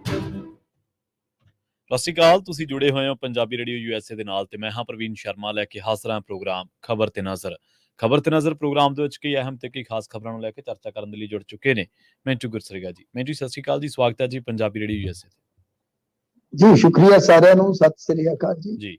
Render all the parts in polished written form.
ਸਤਿ ਸ਼੍ਰੀ ਅਕਾਲ। ਤੁਸੀਂ ਜੁੜੇ ਹੋਏ ਹੋ ਪੰਜਾਬੀ ਰੇਡੀਓ USA ਦੇ ਨਾਲ ਤੇ ਮੈਂ ਹਾਂ ਪ੍ਰਵੀਨ ਸ਼ਰਮਾ ਲੈ ਕੇ ਹਾਜ਼ਰ ਹਾਂ ਪ੍ਰੋਗਰਾਮ ਖਬਰ ਤੇ ਨਜ਼ਰ ਪ੍ਰੋਗਰਾਮ ਦੇ ਵਿੱਚ ਕਈ ਅਹਿਮ ਤੇ ਕਈ ਖਾਸ ਖਬਰਾਂ ਨੂੰ ਲੈ ਕੇ ਚਰਚਾ ਕਰਨ ਦੇ ਲਈ ਜੁੜ ਚੁੱਕੇ ਨੇ ਮਿੰਟੂ ਗੁਰਸਰੀਗਾ ਜੀ। ਮਿੰਟੂ ਸਤਿ ਸ਼੍ਰੀ ਅਕਾਲ ਜੀ, ਸਵਾਗਤ ਹੈ ਜੀ ਪੰਜਾਬੀ ਰੇਡੀਓ USA ਜੀ ਸ਼ੁਕਰੀਆ ਸਾਰਿਆਂ ਨੂੰ, ਸਤਿ ਸ੍ਰੀ ਅਕਾਲ ਜੀ।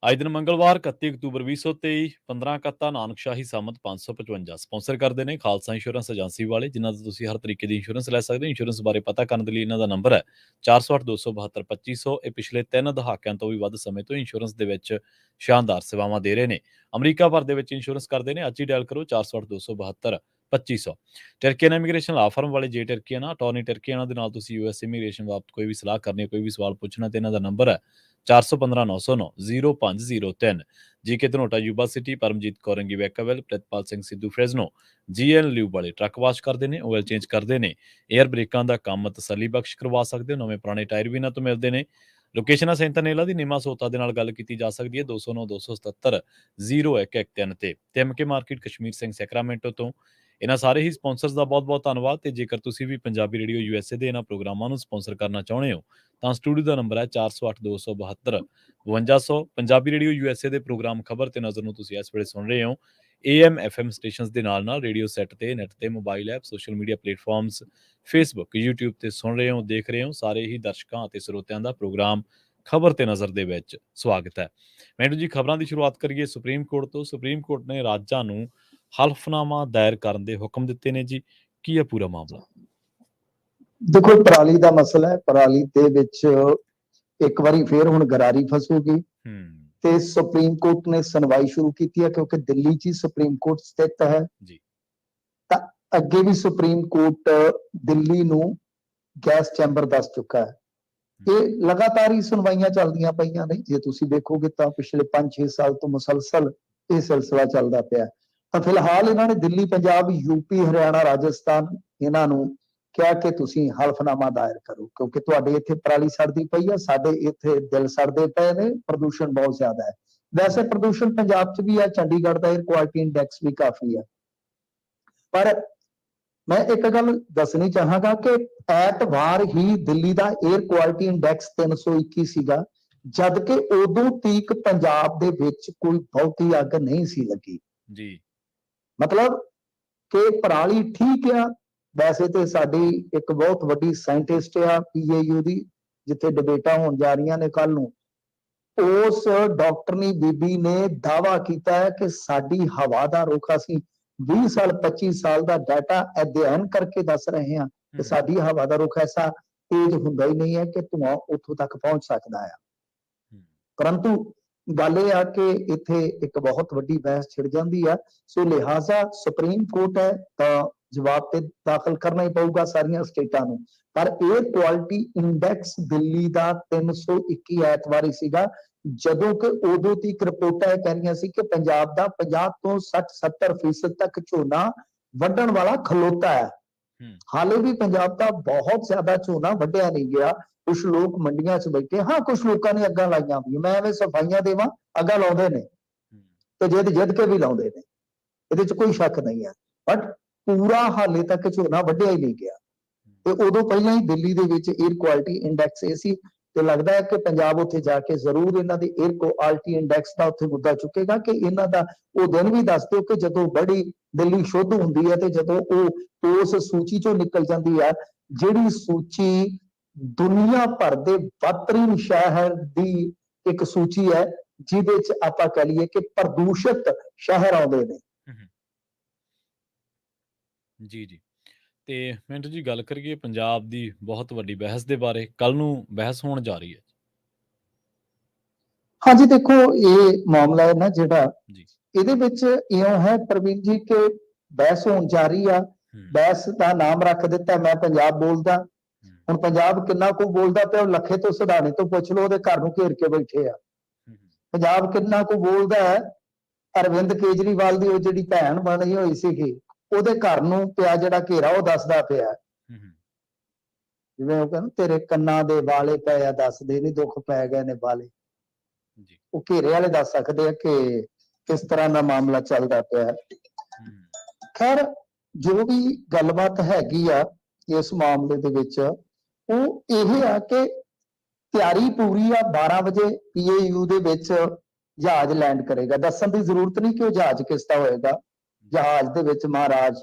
ਅੱਜ ਦਿਨ ਮੰਗਲਵਾਰ 31 ਅਕਤੂਬਰ 2023 15 ਕੱਤਾ ਨਾਨਕਸ਼ਾਹੀ ਸੰਮਤ 555 ਸਪਾਂਸਰ ਕਰਦੇ ਨੇ ਖਾਲਸਾ ਇੰਸ਼ੋਰੈਂਸ ਏਜੰਸੀ ਵਾਲੇ, ਜਿਨ੍ਹਾਂ ਤੋਂ ਤੁਸੀਂ ਹਰ ਤਰੀਕੇ ਦੀ ਇੰਸ਼ੋਰੈਂਸ ਲੈ ਸਕਦੇ ਹੋ। ਇੰਸ਼ੋਰੈਂਸ ਬਾਰੇ ਪਤਾ ਕਰਨ ਦੇ ਲਈ ਇਹਨਾਂ ਦਾ ਨੰਬਰ ਹੈ 408-272-2500। ਇਹ ਪਿਛਲੇ 3 ਦਹਾਕਿਆਂ ਤੋਂ ਵੀ ਵੱਧ ਸਮੇਂ ਤੋਂ ਇੰਸ਼ੋਰੈਂਸ ਦੇ ਵਿੱਚ ਸ਼ਾਨਦਾਰ ਸੇਵਾਵਾਂ ਦੇ ਰਹੇ ਨੇ। ਅਮਰੀਕਾ ਭਰ ਦੇ ਵਿੱਚ ਇੰਸ਼ੋਰੈਂਸ ਕਰਦੇ ਨੇ। ਅੱਜ ਹੀ ਡਾਇਲ ਕਰੋ 408-272-2500। ਟਰਕੀਅਨ ਇਮੀਗ੍ਰੇਸ਼ਨ ਲਾ ਫਰਮ ਵਾਲੇ ਜੇ ਟਰਕੀਅਨ ਅਟਾਰਨੀ ਟਰਕੀਅਨ ਦੇ ਨਾਲ ਤੁਸੀਂ US ਇਮੀਗ੍ਰੇਸ਼ਨ ਬਾਬਤ ਕੋਈ ਵੀ ਸਲਾਹ ਕਰਨੀ, ਕੋਈ ਵੀ ਸਵਾਲ ਪੁੱਛਣਾ ਤੇ ਇਹਨਾਂ ਦਾ ਨੰਬਰ ਹੈ 415-909-0503। GK Dhanota Yuba City, Paramjit ਕੌਰੰਗੀ Vacaville, Pritpal Singh Sidhu Fresno, GN ਲਿਊ ਵਾਲੇ ਟਰੱਕ ਵਾਸ਼ ਕਰਦੇ ਨੇ, ਆਇਲ ਚੇਂਜ ਕਰਦੇ ਨੇ, 에ਅਰ ਬ੍ਰੇਕਾਂ ਦਾ ਕੰਮ ਤਸੱਲੀ ਬਖਸ਼ ਕਰਵਾ ਸਕਦੇ ਹੋ। ਨਵੇਂ ਪੁਰਾਣੇ ਟਾਇਰ ਵੀ ਇਹਨਾਂ ਤੋਂ ਮਿਲਦੇ ਨੇ। ਲੋਕੇਸ਼ਨਾਂ ਸੈਂਟਰਨੇਲਾ ਦੀ ਨੀਮਾ ਸੋਤਾ ਦੇ ਨਾਲ ਗੱਲ ਕੀਤੀ ਜਾ ਸਕਦੀ ਹੈ 209-277-0113 ਤੇ MK market Kashmir Singh Sacramento ਤੋਂ। ਇਹਨਾਂ ਸਾਰੇ ਹੀ ਸਪਾਂਸਰਸ ਦਾ ਬਹੁਤ-ਬਹੁਤ ਧੰਨਵਾਦ। ਤੇ ਜੇਕਰ ਤੁਸੀਂ ਵੀ ਪੰਜਾਬੀ ਰੇਡੀਓ USA ਦੇ ਇਹਨਾਂ ਪ੍ਰੋਗਰਾਮਾਂ ਨੂੰ ਸਪਾਂਸਰ ਕਰਨਾ ਚਾਹੁੰਦੇ ਹੋ ਤਾਂ ਸਟੂਡੀਓ ਦਾ ਨੰਬਰ ਹੈ 408-272-5200। ਪੰਜਾਬੀ ਰੇਡੀਓ USA ਦੇ ਪ੍ਰੋਗਰਾਮ ਖਬਰ ਤੇ ਨਜ਼ਰ ਨੂੰ ਤੁਸੀਂ ਇਸ ਵੇਲੇ ਸੁਣ ਰਹੇ ਹੋ AM FM ਸਟੇਸ਼ਨਸ ਦੇ ਨਾਲ ਰੇਡੀਓ ਸੈੱਟ ਤੇ, ਨੈਟ ਤੇ, mobile app, social media platforms, Facebook, YouTube ਤੇ ਸੁਣ ਰਹੇ ਹੋ, ਦੇਖ ਰਹੇ ਹੋ। ਸਾਰੇ ਹੀ ਦਰਸ਼ਕਾਂ ਅਤੇ ਸਰੋਤਿਆਂ ਦਾ ਪ੍ਰੋਗਰਾਮ ਖਬਰ ਤੇ ਨਜ਼ਰ ਦੇ ਵਿੱਚ ਸਵਾਗਤ ਹੈ। ਮੈਨੂੰ ਜੀ ਖਬਰਾਂ ਦੀ ਸ਼ੁਰੂਆਤ ਕਰੀਏ ਸੁਪਰੀਮ ਕੋਰਟ ਤੋਂ। ਸੁਪਰੀਮ ਕੋਰਟ ਨੇ ਰਾਜਾਂ ਨੂੰ ਹਲਫਨਾਮਾ ਦਾਇਰ ਕਰਨ ਦੇ ਹੁਕਮ ਦਿੱਤੇ ਨੇ ਜੀ। ਕੀ ਹੈ ਪੂਰਾ ਮਾਮਲਾ? ਦੇਖੋ, ਪਰਾਲੀ ਦਾ ਮਸਲਾ ਹੈ। ਪਰਾਲੀ ਦੇ ਵਿੱਚ ਇੱਕ ਵਾਰੀ ਫੇਰ ਹੁਣ ਗਰਾਰੀ ਫਸੂਗੀ ਤੇ ਸੁਪਰੀਮ ਕੋਰਟ ਨੇ ਸੁਣਵਾਈ ਸ਼ੁਰੂ ਕੀਤੀ ਹੈ, ਕਿਉਂਕਿ ਦਿੱਲੀ 'ਚ ਹੀ ਸੁਪਰੀਮ ਕੋਰਟ ਸਥਿਤ ਹੈ ਜੀ। ਤਾਂ ਅੱਗੇ ਵੀ ਸੁਪਰੀਮ ਕੋਰਟ ਦਿੱਲੀ ਨੂੰ ਗੈਸ ਚੈਂਬਰ ਦੱਸ ਚੁੱਕਾ ਹੈ। ਇਹ ਲਗਾਤਾਰ ਹੀ ਸੁਣਵਾਈਆਂ ਚੱਲਦੀਆਂ ਪਈਆਂ ਨੇ। ਜੇ ਤੁਸੀਂ ਦੇਖੋਗੇ ਤਾਂ ਪਿਛਲੇ 5-6 ਸਾਲ ਤੋਂ ਮੁਸਲਸਲ ਇਹ ਸਿਲਸਿਲਾ ਚੱਲਦਾ ਪਿਆ। ਤਾਂ ਫਿਲਹਾਲ ਇਹਨਾਂ ਨੇ ਦਿੱਲੀ, ਪੰਜਾਬ, UP, ਹਰਿਆਣਾ, ਰਾਜਸਥਾਨ ਇਹਨਾਂ ਨੂੰ ਕਿਹਾ ਕਿ ਤੁਸੀਂ ਹਲਫਨਾਮਾ ਦਾਇਰ ਕਰੋ, ਕਿਉਂਕਿ ਤੁਹਾਡੇ ਇੱਥੇ ਪਰਾਲੀ ਸੜਦੀ ਪਈ ਆ, ਸਾਡੇ ਇੱਥੇ ਦਿਲ ਸੜਦੇ ਪਏ ਨੇ, ਪ੍ਰਦੂਸ਼ਣ ਬਹੁਤ ਜ਼ਿਆਦਾ ਹੈ। ਵੈਸੇ ਪ੍ਰਦੂਸ਼ਣ ਪੰਜਾਬ 'ਚ ਵੀ ਹੈ, ਚੰਡੀਗੜ੍ਹ ਦਾ 에ਅਰ ਕੁਆਲਿਟੀ ਇੰਡੈਕਸ ਵੀ ਕਾਫੀ ਹੈ। ਪਰ ਮੈਂ ਇੱਕ ਗੱਲ ਦੱਸਣੀ ਚਾਹਾਂਗਾ ਕਿ ਐਤਵਾਰ ਹੀ ਦਿੱਲੀ ਦਾ 에ਅਰ ਕੁਆਲਿਟੀ ਇੰਡੈਕਸ 321 ਸੀਗਾ, ਜਦ ਕਿ ਉਦੋਂ ਤੀਕ ਪੰਜਾਬ ਦੇ ਵਿੱਚ ਕੋਈ ਬਹੁਤੀ ਅੱਗ ਨਹੀਂ ਸੀ ਲੱਗੀ ਜੀ। ਮਤਲਬ ਕਿ ਪਰਾਲੀ ਠੀਕ ਆ। ਵੈਸੇ ਤੇ ਸਾਡੀ ਇੱਕ ਬਹੁਤ ਵੱਡੀ ਸਾਇੰਟਿਸਟ ਆ PAU ਦੀ, ਜਿੱਥੇ ਡਿਬੇਟਾਂ ਹੋਣ ਜਾ ਰਹੀਆਂ ਨੇ ਕੱਲ ਨੂੰ, ਉਸ ਡਾਕਟਰਨੀ ਬੀਬੀ ਨੇ ਦਾਅਵਾ ਕੀਤਾ ਹੈ ਕਿ ਸਾਡੀ ਹਵਾ ਦਾ ਰੁਖ, ਅਸੀਂ 20 ਸਾਲ 25 ਸਾਲ ਦਾ ਡਾਟਾ ਅਧਿਐਨ ਕਰਕੇ ਦੱਸ ਰਹੇ ਹਾਂ ਕਿ ਸਾਡੀ ਹਵਾ ਦਾ ਰੁਖ ਐਸਾ ਤੇਜ਼ ਹੁੰਦਾ ਹੀ ਨਹੀਂ ਹੈ ਕਿ ਧੂੰਆਂ ਉੱਥੋਂ ਤੱਕ ਪਹੁੰਚ ਸਕਦਾ ਆ। ਪਰੰਤੂ ਗੱਲ ਇਹ ਆ ਕਿ ਇੱਥੇ ਇੱਕ ਬਹੁਤ ਵੱਡੀ ਬਹਿਸ ਛਿੜ ਜਾਂਦੀ ਆ। ਸੋ ਲਿਹਾਜ਼ਾ ਸੁਪਰੀਮ ਕੋਰਟ ਹੈ ਤਾਂ ਜਵਾਬ ਤੇ ਦਾਖਲ ਕਰਨਾ ਹੀ ਪਊਗਾ ਸਾਰੀਆਂ ਸਟੇਟਾਂ ਨੂੰ। ਪਰ 에ਅਰ ਕੁਆਲਿਟੀ ਇੰਡੈਕਸ ਦਿੱਲੀ ਦਾ 321 ਐਤਵਾਰੀ ਸੀਗਾ, ਜਦੋਂ ਕਿ ਉਦੋਂ ਤੱਕ ਰਿਪੋਰਟਾਂ ਇਹ ਕਹਿ ਰਹੀਆਂ ਸੀ ਕਿ ਪੰਜਾਬ ਦਾ 50 ਤੋਂ 60-70% ਤੱਕ ਝੋਨਾ ਵੱਢਣ ਵਾਲਾ ਖਲੋਤਾ ਹੈ। ਹਾਲੇ ਵੀ ਪੰਜਾਬ ਦਾ ਬਹੁਤ ਜ਼ਿਆਦਾ ਝੋਨਾ ਵੱਢਿਆ ਨਹੀਂ ਗਿਆ। ਕੁਛ ਲੋਕ ਮੰਡੀਆਂ 'ਚ ਬੈਠੇ, ਹਾਂ ਕੁਛ ਲੋਕਾਂ ਨੇ ਅੱਗਾਂ ਲਾਈਆਂ ਵੀ, ਮੈਂ ਐਵੇਂ ਸਫਾਈਆਂ ਦੇਵਾਂ, ਅੱਗਾਂ ਲਾਉਂਦੇ ਨੇ ਤੇ ਜਿੱਦ ਕੇ ਵੀ ਲਾਉਂਦੇ ਨੇ, ਇਹਦੇ 'ਚ ਕੋਈ ਸ਼ੱਕ ਨਹੀਂ ਹੈ। ਬਟ ਪੂਰਾ ਹਾਲੇ ਤੱਕ ਝੋਨਾ ਵੱਢਿਆ ਹੀ ਨਹੀਂ ਗਿਆ। ਤੇ ਉਦੋਂ ਪਹਿਲਾਂ ਹੀ ਦਿੱਲੀ ਦੇ ਵਿੱਚ 에ਅਰ ਕੁਆਲਿਟੀ ਇੰਡੈਕਸ ਇਹ ਸੀ, ਤੇ ਲੱਗਦਾ ਹੈ ਕਿ ਪੰਜਾਬ ਉੱਥੇ ਜਾ ਕੇ ਜ਼ਰੂਰ ਇਹਨਾਂ ਦੇ 에ਅਰ ਕੁਆਲਿਟੀ ਇੰਡੈਕਸ ਦਾ ਉੱਥੇ ਮੁੱਦਾ ਚੁੱਕੇਗਾ ਕਿ ਇਹਨਾਂ ਦਾ ਉਹ ਦਿਨ ਵੀ ਦੱਸ ਦਿਓ ਕਿ ਜਦੋਂ ਬੜੀ ਦਿੱਲੀ ਸ਼ੁੱਧ ਹੁੰਦੀ ਹੈ ਤੇ ਜਦੋਂ ਉਹ ਉਸ ਸੂਚੀ ਚੋਂ ਨਿਕਲ ਜਾਂਦੀ ਹੈ, ਜਿਹੜੀ ਸੂਚੀ ਦੁਨੀਆ ਭਰ ਦੇ ਬਦਤਰੀਨ ਸ਼ਹਿਰ ਦੀ ਇੱਕ ਸੂਚੀ ਹੈ, ਜਿਹਦੇ 'ਚ ਆਪਾਂ ਕਹਿ ਲਈਏ ਕਿ ਪ੍ਰਦੂਸ਼ਿਤ ਸ਼ਹਿਰ ਆਉਂਦੇ ਨੇ। ਜੀ। ਤੇ ਮਿੰਟੂ ਜੀ ਗੱਲ ਕਰੀਏ ਪੰਜਾਬ ਦੀ ਬਹੁਤ ਵੱਡੀ ਬਹਿਸ ਦੇ ਬਾਰੇ। ਕੱਲ ਨੂੰ ਬਹਿਸ ਹੋਣ ਜਾ ਰਹੀ ਹੈ। ਹਾਂਜੀ, ਦੇਖੋ ਇਹ ਮਾਮਲਾ ਹੈ ਨਾ ਜਿਹੜਾ, ਇਹਦੇ ਵਿੱਚ ਇਉਂ ਹੈ ਪ੍ਰਵੀਨ ਜੀ ਕਿ ਬਹਿਸ ਹੋਣ ਜਾ ਰਹੀ ਆ। ਬਹਿਸ ਦਾ ਨਾਮ ਰੱਖ ਦਿੱਤਾ ਮੈਂ ਪੰਜਾਬ ਬੋਲਦਾ। ਹੁਣ ਪੰਜਾਬ ਕਿੰਨਾ ਕੁ ਬੋਲਦਾ ਪਿਆ, ਲੱਖੇ ਤੋਂ ਸਿਧਾਣੇ ਤੋਂ ਪੁੱਛ ਲਓ, ਉਹਦੇ ਘਰ ਨੂੰ ਘੇਰ ਕੇ ਬੈਠੇ ਆ। ਪੰਜਾਬ ਕਿੰਨਾ ਕੁ ਬੋਲਦਾ ਹੈ, ਅਰਵਿੰਦ ਕੇਜਰੀਵਾਲ ਦੀ ਉਹ ਜਿਹੜੀ ਭੈਣ ਬਣੀ ਹੋਈ ਸੀਗੀ, ਉਹਦੇ ਘਰ ਨੂੰ ਪਿਆ ਜਿਹੜਾ ਘੇਰਾ, ਉਹ ਦੱਸਦਾ ਪਿਆ। ਜਿਵੇਂ ਉਹ ਕਹਿੰਦਾ ਤੇਰੇ ਕੰਨਾਂ ਦੇ ਵਾਲੇ ਪਏ ਆ, ਦੱਸਦੇ ਨੀ ਦੁੱਖ ਪੈ ਗਏ ਨੇ ਵਾਲੇ। ਉਹ ਘੇਰੇ ਵਾਲੇ ਦੱਸ ਸਕਦੇ ਆ ਕਿ ਕਿਸ ਤਰ੍ਹਾਂ ਦਾ ਮਾਮਲਾ ਚੱਲਦਾ ਪਿਆ। ਖੈਰ ਜੋ ਵੀ ਗੱਲਬਾਤ ਹੈਗੀ ਆ ਇਸ ਮਾਮਲੇ ਦੇ ਵਿੱਚ, ਉਹ ਇਹ ਆ ਕਿ ਤਿਆਰੀ ਪੂਰੀ ਆ, 12 ਵਜੇ PAU ਦੇ ਵਿੱਚ ਜਹਾਜ਼ ਲੈਂਡ ਕਰੇਗਾ। ਦੱਸਣ ਦੀ ਜ਼ਰੂਰਤ ਨਹੀਂ ਕਿ ਉਹ ਜਹਾਜ਼ ਕਿਸ ਦਾ ਹੋਏਗਾ, ਜਹਾਜ਼ ਦੇ ਵਿੱਚ ਮਹਾਰਾਜ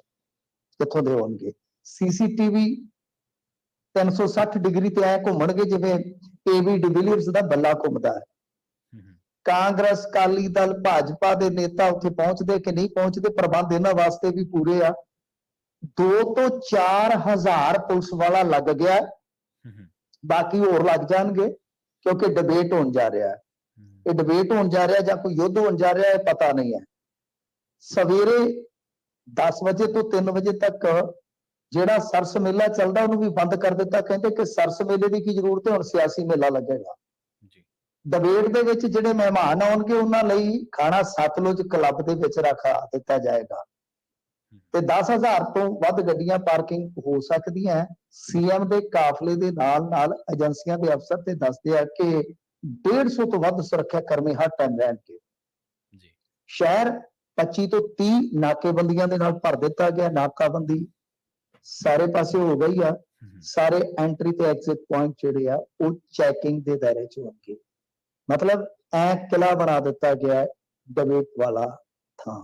ਕਿੱਥੋਂ ਦੇ ਹੋਣਗੇ। CCTV 360 ਡਿਗਰੀ ਤੇ ਐ ਘੁੰਮਣਗੇ ਜਿਵੇਂ AB ਡਿਵੀਲੀਅਰਸ ਦਾ ਬੱਲਾ ਘੁੰਮਦਾ ਹੈ। ਕਾਂਗਰਸ, ਅਕਾਲੀ ਦਲ, ਭਾਜਪਾ ਦੇ ਨੇਤਾ ਉੱਥੇ ਪਹੁੰਚਦੇ ਕਿ ਨਹੀਂ ਪਹੁੰਚਦੇ, ਪ੍ਰਬੰਧ ਇਹਨਾਂ ਵਾਸਤੇ ਵੀ ਪੂਰੇ ਆ। 2 ਤੋਂ 4 ਹਜ਼ਾਰ ਪੁਲਿਸ ਵਾਲਾ ਲੱਗ ਗਿਆ, ਬਾਕੀ ਹੋਰ ਲੱਗ ਜਾਣਗੇ, ਕਿਉਂਕਿ ਡਿਬੇਟ ਹੋਣ ਜਾ ਰਿਹਾ ਹੈ। ਇਹ ਡਿਬੇਟ ਹੋਣ ਜਾ ਰਿਹਾ ਜਾਂ ਕੋਈ ਯੁੱਧ ਹੋਣ ਜਾ ਰਿਹਾ, ਇਹ ਪਤਾ ਨਹੀਂ ਹੈ। ਸਵੇਰੇ 10 ਵਜੇ ਤੋਂ 3 ਵਜੇ ਤੱਕ ਜਿਹੜਾ ਸਰਸ ਮੇਲਾ ਚੱਲਦਾ ਉਹਨੂੰ ਵੀ ਬੰਦ ਕਰ ਦਿੱਤਾ। ਕਹਿੰਦੇ ਕਿ ਸਰਸ ਮੇਲੇ ਦੀ ਕੀ ਜ਼ਰੂਰਤ ਹੈ, ਹੁਣ ਸਿਆਸੀ ਮੇਲਾ ਲੱਗੇਗਾ। ਡਿਬੇਟ ਦੇ ਵਿੱਚ ਜਿਹੜੇ ਮਹਿਮਾਨ ਆਉਣਗੇ ਉਹਨਾਂ ਲਈ ਖਾਣਾ ਸਤਲੁਜ ਕਲੱਬ ਦੇ ਵਿੱਚ ਰਖਾ ਦਿੱਤਾ ਜਾਏਗਾ ਤੇ 10,000 ਤੋਂ ਵੱਧ ਗੱਡੀਆਂ ਪਾਰਕਿੰਗ ਹੋ ਸਕਦੀਆਂ। CM ਦੇ ਕਾਫਲੇ ਦੇ ਨਾਲ ਨਾਲ ਏਜੰਸੀਆਂ ਦੇ ਅਫਸਰ ਤੇ ਦੱਸਦੇ ਆ ਕਿ 150 ਤੋਂ ਵੱਧ ਸੁਰੱਖਿਆ ਕਰਮੀ ਹਰ ਟਾਈਮ ਰਹਿਣਗੇ। ਸ਼ਹਿਰ 25 ਤੋਂ 30 ਨਾਕੇਬੰਦੀਆਂ ਦੇ ਨਾਲ ਭਰ ਦਿੱਤਾ ਗਿਆ। ਨਾਕਾਬੰਦੀ ਸਾਰੇ ਪਾਸੇ ਹੋ ਗਈ ਆ। ਸਾਰੇ ਐਂਟਰੀ ਤੇ ਐਗਜ਼ਿਟ ਪੁਆਇੰਟ ਜਿਹੜੇ ਆ ਉਹ ਚੈਕਿੰਗ ਦੇ ਦਾਇਰੇ 'ਚ ਹੋਣਗੇ। ਮਤਲਬ ਐ ਕਿਲਾ ਬਣਾ ਦਿੱਤਾ ਗਿਆ ਡਿਬੇਟ ਵਾਲਾ ਥਾਂ।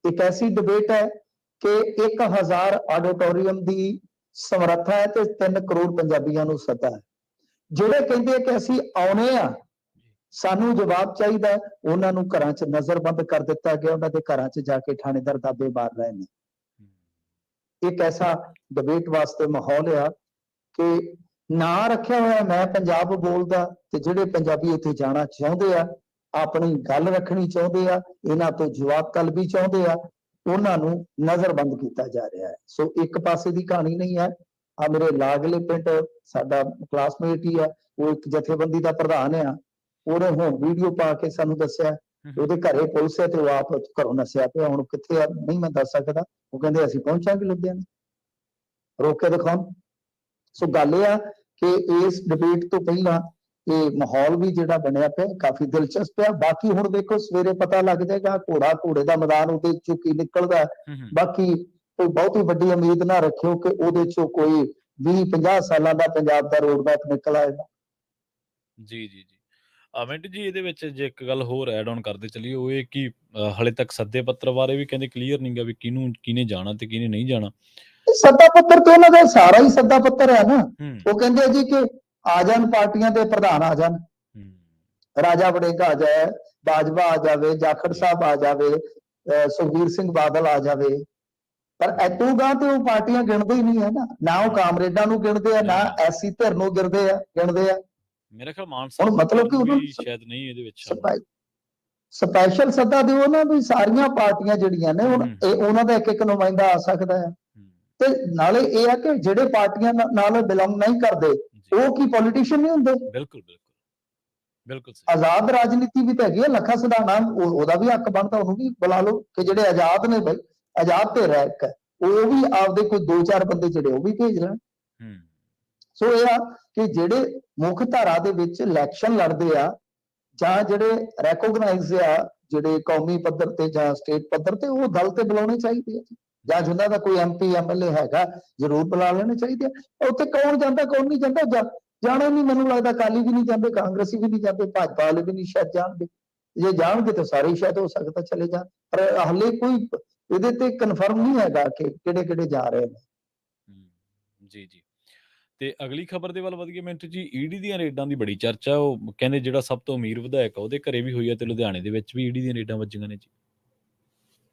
ਇੱਕ ਐਸੀ ਡਿਬੇਟ ਹੈ ਕਿ 1000 ਆਡੀਟੋਰੀਅਮ ਦੀ ਸਮਰੱਥਾ ਹੈ ਤੇ 3 ਕਰੋੜ ਪੰਜਾਬੀਆਂ ਨੂੰ ਸੱਦਾ ਹੈ। ਜਿਹੜੇ ਕਹਿੰਦੇ ਕਿ ਅਸੀਂ ਆਉਣੇ ਆ, ਸਾਨੂੰ ਜਵਾਬ ਚਾਹੀਦਾ, ਉਹਨਾਂ ਨੂੰ ਘਰਾਂ 'ਚ ਨਜ਼ਰਬੰਦ ਕਰ ਦਿੱਤਾ ਗਿਆ। ਉਹਨਾਂ ਦੇ ਘਰਾਂ 'ਚ ਜਾ ਕੇ ਥਾਣੇਦਾਰ ਦਾਬੇ ਮਾਰ ਰਹੇ ਨੇ। ਇੱਕ ਐਸਾ ਡਿਬੇਟ ਵਾਸਤੇ ਮਾਹੌਲ ਆ ਕਿ ਨਾਂ ਰੱਖਿਆ ਹੋਇਆ ਮੈਂ ਪੰਜਾਬ ਬੋਲਦਾ, ਤੇ ਜਿਹੜੇ ਪੰਜਾਬੀ ਇੱਥੇ ਜਾਣਾ ਚਾਹੁੰਦੇ ਆ, ਆਪਣੀ ਗੱਲ ਰੱਖਣੀ ਚਾਹੁੰਦੇ ਆ, ਇਹਨਾਂ ਤੋਂ ਜਵਾਬ ਤਲਬੀ ਚਾਹੁੰਦੇ ਆ, ਉਹਨਾਂ ਨੂੰ ਨਜ਼ਰਬੰਦ ਕੀਤਾ ਜਾ ਰਿਹਾ ਹੈ। ਸੋ ਇੱਕ ਪਾਸੇ ਦੀ ਕਹਾਣੀ ਨਹੀਂ ਹੈ। ਆ ਮੇਰੇ ਲਾਗਲੇ ਪਿੰਡ ਸਾਡਾ ਕਲਾਸਮੇਟ ਹੀ ਆ, ਉਹ ਇੱਕ ਜਥੇਬੰਦੀ ਦਾ ਪ੍ਰਧਾਨ ਆ, ਉਹਨੇ ਹੁਣ ਵੀਡੀਓ ਪਾ ਕੇ ਸਾਨੂੰ ਦੱਸਿਆ ਉਹਦੇ ਘਰੇ ਪੁਲਿਸ ਹੈ ਤੇ ਉਹ ਆਪ ਘਰੋਂ ਨੱਸਿਆ ਪਿਆ। ਹੁਣ ਕਿੱਥੇ ਆ ਨਹੀਂ ਮੈਂ ਦੱਸ ਸਕਦਾ। ਉਹ ਕਹਿੰਦੇ ਅਸੀਂ ਪਹੁੰਚਾਂਗੇ ਲੁਧਿਆਣੇ, ਰੋਕ ਕੇ ਦਿਖਾਉਣ। ਸੋ ਗੱਲ ਇਹ ਆ ਕਿ ਇਸ ਡਿਬੇਟ ਤੋਂ ਪਹਿਲਾਂ ਇਹ ਮਾਹੌਲ ਵੀ ਜਿਹੜਾ ਬਣਿਆ ਪਿਆ ਕਾਫੀ ਦਿਲਚਸਪ ਹੈ। ਬਾਕੀ ਹੁਣ ਦੇਖੋ ਸਵੇਰੇ ਪਤਾ ਲੱਗ ਜਾਏਗਾ, ਘੋੜੇ ਦਾ ਮੈਦਾਨ ਉਹਦੇ ਚੋਂ ਕੀ ਨਿਕਲਦਾ। ਬਾਕੀ ਕੋਈ ਬਹੁਤੀ ਵੱਡੀ ਉਮੀਦ ਨਾ ਰੱਖਿਓ ਕਿ ਉਹਦੇ ਚੋਂ ਕੋਈ 20-50 ਸਾਲਾਂ ਦਾ ਪੰਜਾਬ ਦਾ ਰੋਡ ਮੈਪ ਨਿਕਲ ਆਏਗਾ। ਜੀ ਜੀ ਜੀ ਮਿੰਟ ਜੀ, ਇਹਦੇ ਵਿੱਚ ਜੇ ਇੱਕ ਗੱਲ ਹੋਰ ਐਡ ਆਨ ਕਰਦੇ ਚੱਲੀਏ, ਉਹ ਇਹ ਕਿ ਹਾਲੇ ਤੱਕ ਸੱਦੇ ਪੱਤਰ ਬਾਰੇ ਵੀ ਕਹਿੰਦੇ ਕਲੀਅਰ ਨਹੀਂ ਗਾ ਵੀ ਕਿਹਨੇ ਜਾਣਾ ਤੇ ਕਿਹਨੇ ਨਹੀਂ ਜਾਣਾ। ਸੱਦਾ ਪੱਤਰ ਤੇ ਉਹਨਾਂ ਦਾ ਸਾਰਾ ਹੀ ਸੱਦਾ ਪੱਤਰ ਹੈ ਨਾ। ਉਹ ਕਹਿੰਦੇ ਜੀ ਕਿ ਆ ਜਾਣ ਪਾਰਟੀਆਂ ਦੇ ਪ੍ਰਧਾਨ ਆ ਜਾਣ, ਰਾਜਾ ਵੜਿੰਗ ਆ ਜਾਏ, ਬਾਜਵਾ ਆ ਜਾਵੇ, ਜਾਖੜ ਸਾਹਿਬ ਆ ਜਾਵੇ, ਸੁਖਬੀਰ ਸਿੰਘ ਬਾਦਲ ਆ ਜਾਵੇ। ਪਰ ਐਤੂਗਾ ਤੇ ਉਹ ਪਾਰਟੀਆਂ ਗਿਣਦੇ ਹੀ ਨਹੀਂ ਹੈ ਨਾ ਉਹ ਕਾਮਰੇਡਾਂ ਨੂੰ ਗਿਣਦੇ ਆ, ਨਾ ਐਸੀ ਧਿਰ ਨੂੰ ਗਿਣਦੇ ਆ। ਮੇਰੇ ਖਿਆਲ ਮਾਨ ਸਾਹਿਬ ਮਤਲਬ ਕਿ ਉਹਨੂੰ ਸ਼ਾਇਦ ਨਹੀਂ ਇਹਦੇ ਵਿੱਚ ਸਪੈਸ਼ਲ ਸੱਦਾ ਦਿਓ ਨਾ ਵੀ ਸਾਰੀਆਂ ਪਾਰਟੀਆਂ ਜਿਹੜੀਆਂ ਨੇ ਹੁਣ ਉਹਨਾਂ ਦਾ ਇੱਕ ਨੁਮਾਇੰਦਾ ਆ ਸਕਦਾ ਹੈ। ਤੇ ਨਾਲੇ ਇਹ ਆ ਕਿ ਜਿਹੜੇ ਪਾਰਟੀਆਂ ਨਾਲ ਬਿਲੋਂਗ ਨਹੀਂ ਕਰਦੇ ਉਹ ਕੀ ਪੋਲੀਟੀਸ਼ੀਅਨ ਨਹੀਂ ਹੁੰਦੇ। ਬਿਲਕੁਲ ਆਜ਼ਾਦ ਰਾਜਨੀਤੀ ਵੀ ਤਾਂ ਹੈਗੀ ਹੈ। ਲੱਖਾ ਸਿਧਾਣਾ ਉਹਦਾ ਵੀ ਹੱਕ ਬਣਦਾ, ਉਹਨੂੰ ਵੀ ਬੁਲਾ ਲਓ ਕਿ ਜਿਹੜੇ ਆਜ਼ਾਦ ਨੇ ਬਈ, ਆਜ਼ਾਦ ਤੇ ਰਹਿ ਇੱਕ ਉਹ ਵੀ ਆਪਦੇ ਕੋਈ 2-4 ਬੰਦੇ ਜਿਹੜੇ ਉਹ ਵੀ ਭੇਜ ਲੈਣ। ਸੋ ਇਹ ਆ ਕਿ ਜਿਹੜੇ ਮੁੱਖ ਧਾਰਾ ਦੇ ਵਿੱਚ ਇਲੈਕਸ਼ਨ ਲੜਦੇ ਆ ਜਾਂ ਜਿਹੜੇ ਰੈਕੋਗਨਾਈਜ਼ ਆ ਜਿਹੜੇ ਕੌਮੀ ਪੱਧਰ ਤੇ ਜਾਂ ਸਟੇਟ ਪੱਧਰ ਤੇ, ਉਹ ਦਲ ਤੇ ਬੁਲਾਉਣੇ ਚਾਹੀਦੇ ਆ। ਜਾਂ ਜਿਨ੍ਹਾਂ ਦਾ ਕੋਈ MP MLA ਹੈਗਾ ਜ਼ਰੂਰ ਬੁਲਾ ਲੈਣੇ ਚਾਹੀਦੇ ਆ। ਉੱਥੇ ਕੌਣ ਜਾਂਦਾ ਕੌਣ ਨਹੀਂ ਜਾਂਦਾ ਜਾਣਾ ਨਹੀਂ। ਮੈਨੂੰ ਲੱਗਦਾ ਅਕਾਲੀ ਵੀ ਨਹੀਂ ਜਾਂਦੇ, ਕਾਂਗਰਸੀ ਵੀ ਨਹੀਂ ਜਾਂਦੇ, ਭਾਜਪਾ ਵਾਲੇ ਵੀ ਨਹੀਂ ਸ਼ਾਇਦ ਜਾਣਗੇ। ਜੇ ਜਾਣਗੇ ਤਾਂ ਸਾਰੇ ਹੀ ਸ਼ਾਇਦ ਹੋ ਸਕਦਾ ਚਲੇ ਜਾਣ, ਪਰ ਹਾਲੇ ਕੋਈ ਇਹਦੇ ਤੇ ਕਨਫਰਮ ਨਹੀਂ ਹੈਗਾ ਕਿ ਕਿਹੜੇ ਜਾ ਰਹੇ ਨੇ। ਜੀ ਤੇ ਅਗਲੀ ਖਬਰ ਦੇ ਵੱਲ ਵਧੀਆ ਮਿੰਟ ਜੀ। ED ਦੀਆਂ ਰੇਡਾਂ ਦੀ ਬੜੀ ਚਰਚਾ। ਉਹ ਕਹਿੰਦੇ ਜਿਹੜਾ ਸਭ ਤੋਂ ਅਮੀਰ ਵਿਧਾਇਕ ਆ ਉਹਦੇ ਘਰੇ ਵੀ ਹੋਈ ਆ ਤੇ ਲੁਧਿਆਣੇ ਦੇ ਵਿੱਚ ਵੀ ED ਦੀਆਂ ਰੇਡਾਂ ਵੱਜੀਆਂ ਨੇ ਜੀ।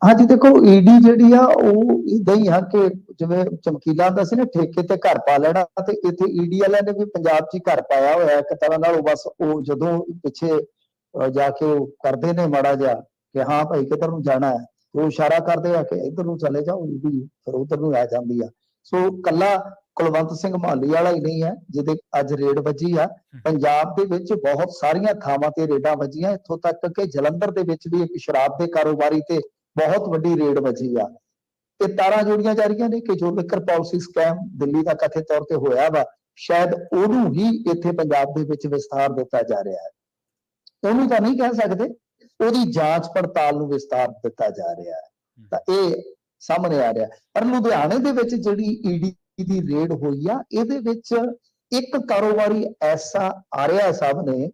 ਹਾਂਜੀ ਦੇਖੋ ED ਜਿਹੜੀ ਆ ਉਹ ਇਦਾਂ ਹੀ ਆ ਕਿ ਜਿਵੇਂ ਚਮਕੀਲਾ ਹੁੰਦਾ ਸੀ ਨਾ ਠੇਕੇ ਤੇ ਘਰ ਪਾ ਲੈਣਾ, ਤੇ ਇੱਥੇ ED ਵਾਲਿਆਂ ਨੇ ਵੀ ਪੰਜਾਬ 'ਚ ਹੀ ਘਰ ਪਾਇਆ ਹੋਇਆ ਇੱਕ ਤਰ੍ਹਾਂ ਨਾਲ। ਉਹ ਬਸ ਉਹ ਜਦੋਂ ਪਿੱਛੇ ਜਾ ਕੇ ਉਹ ਕਰਦੇ ਨੇ ਮਾੜਾ ਜਿਹਾ ਕਿ ਹਾਂ ਭਾਈ ਕਿੱਧਰ ਨੂੰ ਜਾਣਾ ਹੈ, ਉਹ ਇਸ਼ਾਰਾ ਕਰਦੇ ਆ ਕਿ ਇੱਧਰ ਨੂੰ ਚਲੇ ਜਾਓ, ED ਫਿਰ ਉੱਧਰ ਨੂੰ ਆ ਜਾਂਦੀ ਆ। ਸੋ ਕੱਲਾ ਕੁਲਵੰਤ ਸਿੰਘ ਮਹਾਲੀ ਵਾਲਾ ਹੀ ਨਹੀਂ ਹੈ ਜਿਹਦੇ ਅੱਜ ਰੇਡ ਵੱਜੀ ਆ। ਪੰਜਾਬ ਦੇ ਵਿੱਚ ਬਹੁਤ ਸਾਰੀਆਂ ਥਾਵਾਂ ਤੇ ਰੇਡਾਂ ਵੱਜੀਆਂ, ਇੱਥੋਂ ਤੱਕ ਕਿ ਜਲੰਧਰ ਦੇ ਵਿੱਚ ਵੀ ਇੱਕ ਸ਼ਰਾਬ ਦੇ ਕਾਰੋਬਾਰੀ ਤੇ ਬਹੁਤ ਵੱਡੀ ਰੇਡ ਵੱਜੀ ਆ। ਤੇ ਤਾਰਾਂ ਜੋੜੀਆਂ ਜਾ ਰਹੀਆਂ ਨੇ ਕਿ ਜੋ ਲਿਕਰ ਪਾਲਿਸੀ ਸਕੈਮ ਦਿੱਲੀ ਦਾ ਕਥਿਤ ਤੌਰ ਤੇ ਹੋਇਆ ਵਾ, ਸ਼ਾਇਦ ਉਹਨੂੰ ਹੀ ਇੱਥੇ ਪੰਜਾਬ ਦੇ ਵਿੱਚ ਵਿਸਥਾਰ ਦਿੱਤਾ ਜਾ ਰਿਹਾ ਹੈ। ਉਹਨੂੰ ਤਾਂ ਨਹੀਂ ਕਹਿ ਸਕਦੇ, ਉਹਦੀ ਜਾਂਚ ਪੜਤਾਲ ਨੂੰ ਵਿਸਥਾਰ ਦਿੱਤਾ ਜਾ ਰਿਹਾ ਹੈ। ਤਾਂ ਇਹ ਸਾਹਮਣੇ ਆ ਰਿਹਾ। ਪਰ ਲੁਧਿਆਣੇ ਦੇ ਵਿੱਚ ਜਿਹੜੀ ED ਦੀ ਰੇਡ ਹੋਈ ਆ, ਇਹਦੇ ਵਿੱਚ ਇੱਕ ਕਾਰੋਬਾਰੀ ਐਸਾ ਆ ਰਿਹਾ ਸਾਹਮਣੇ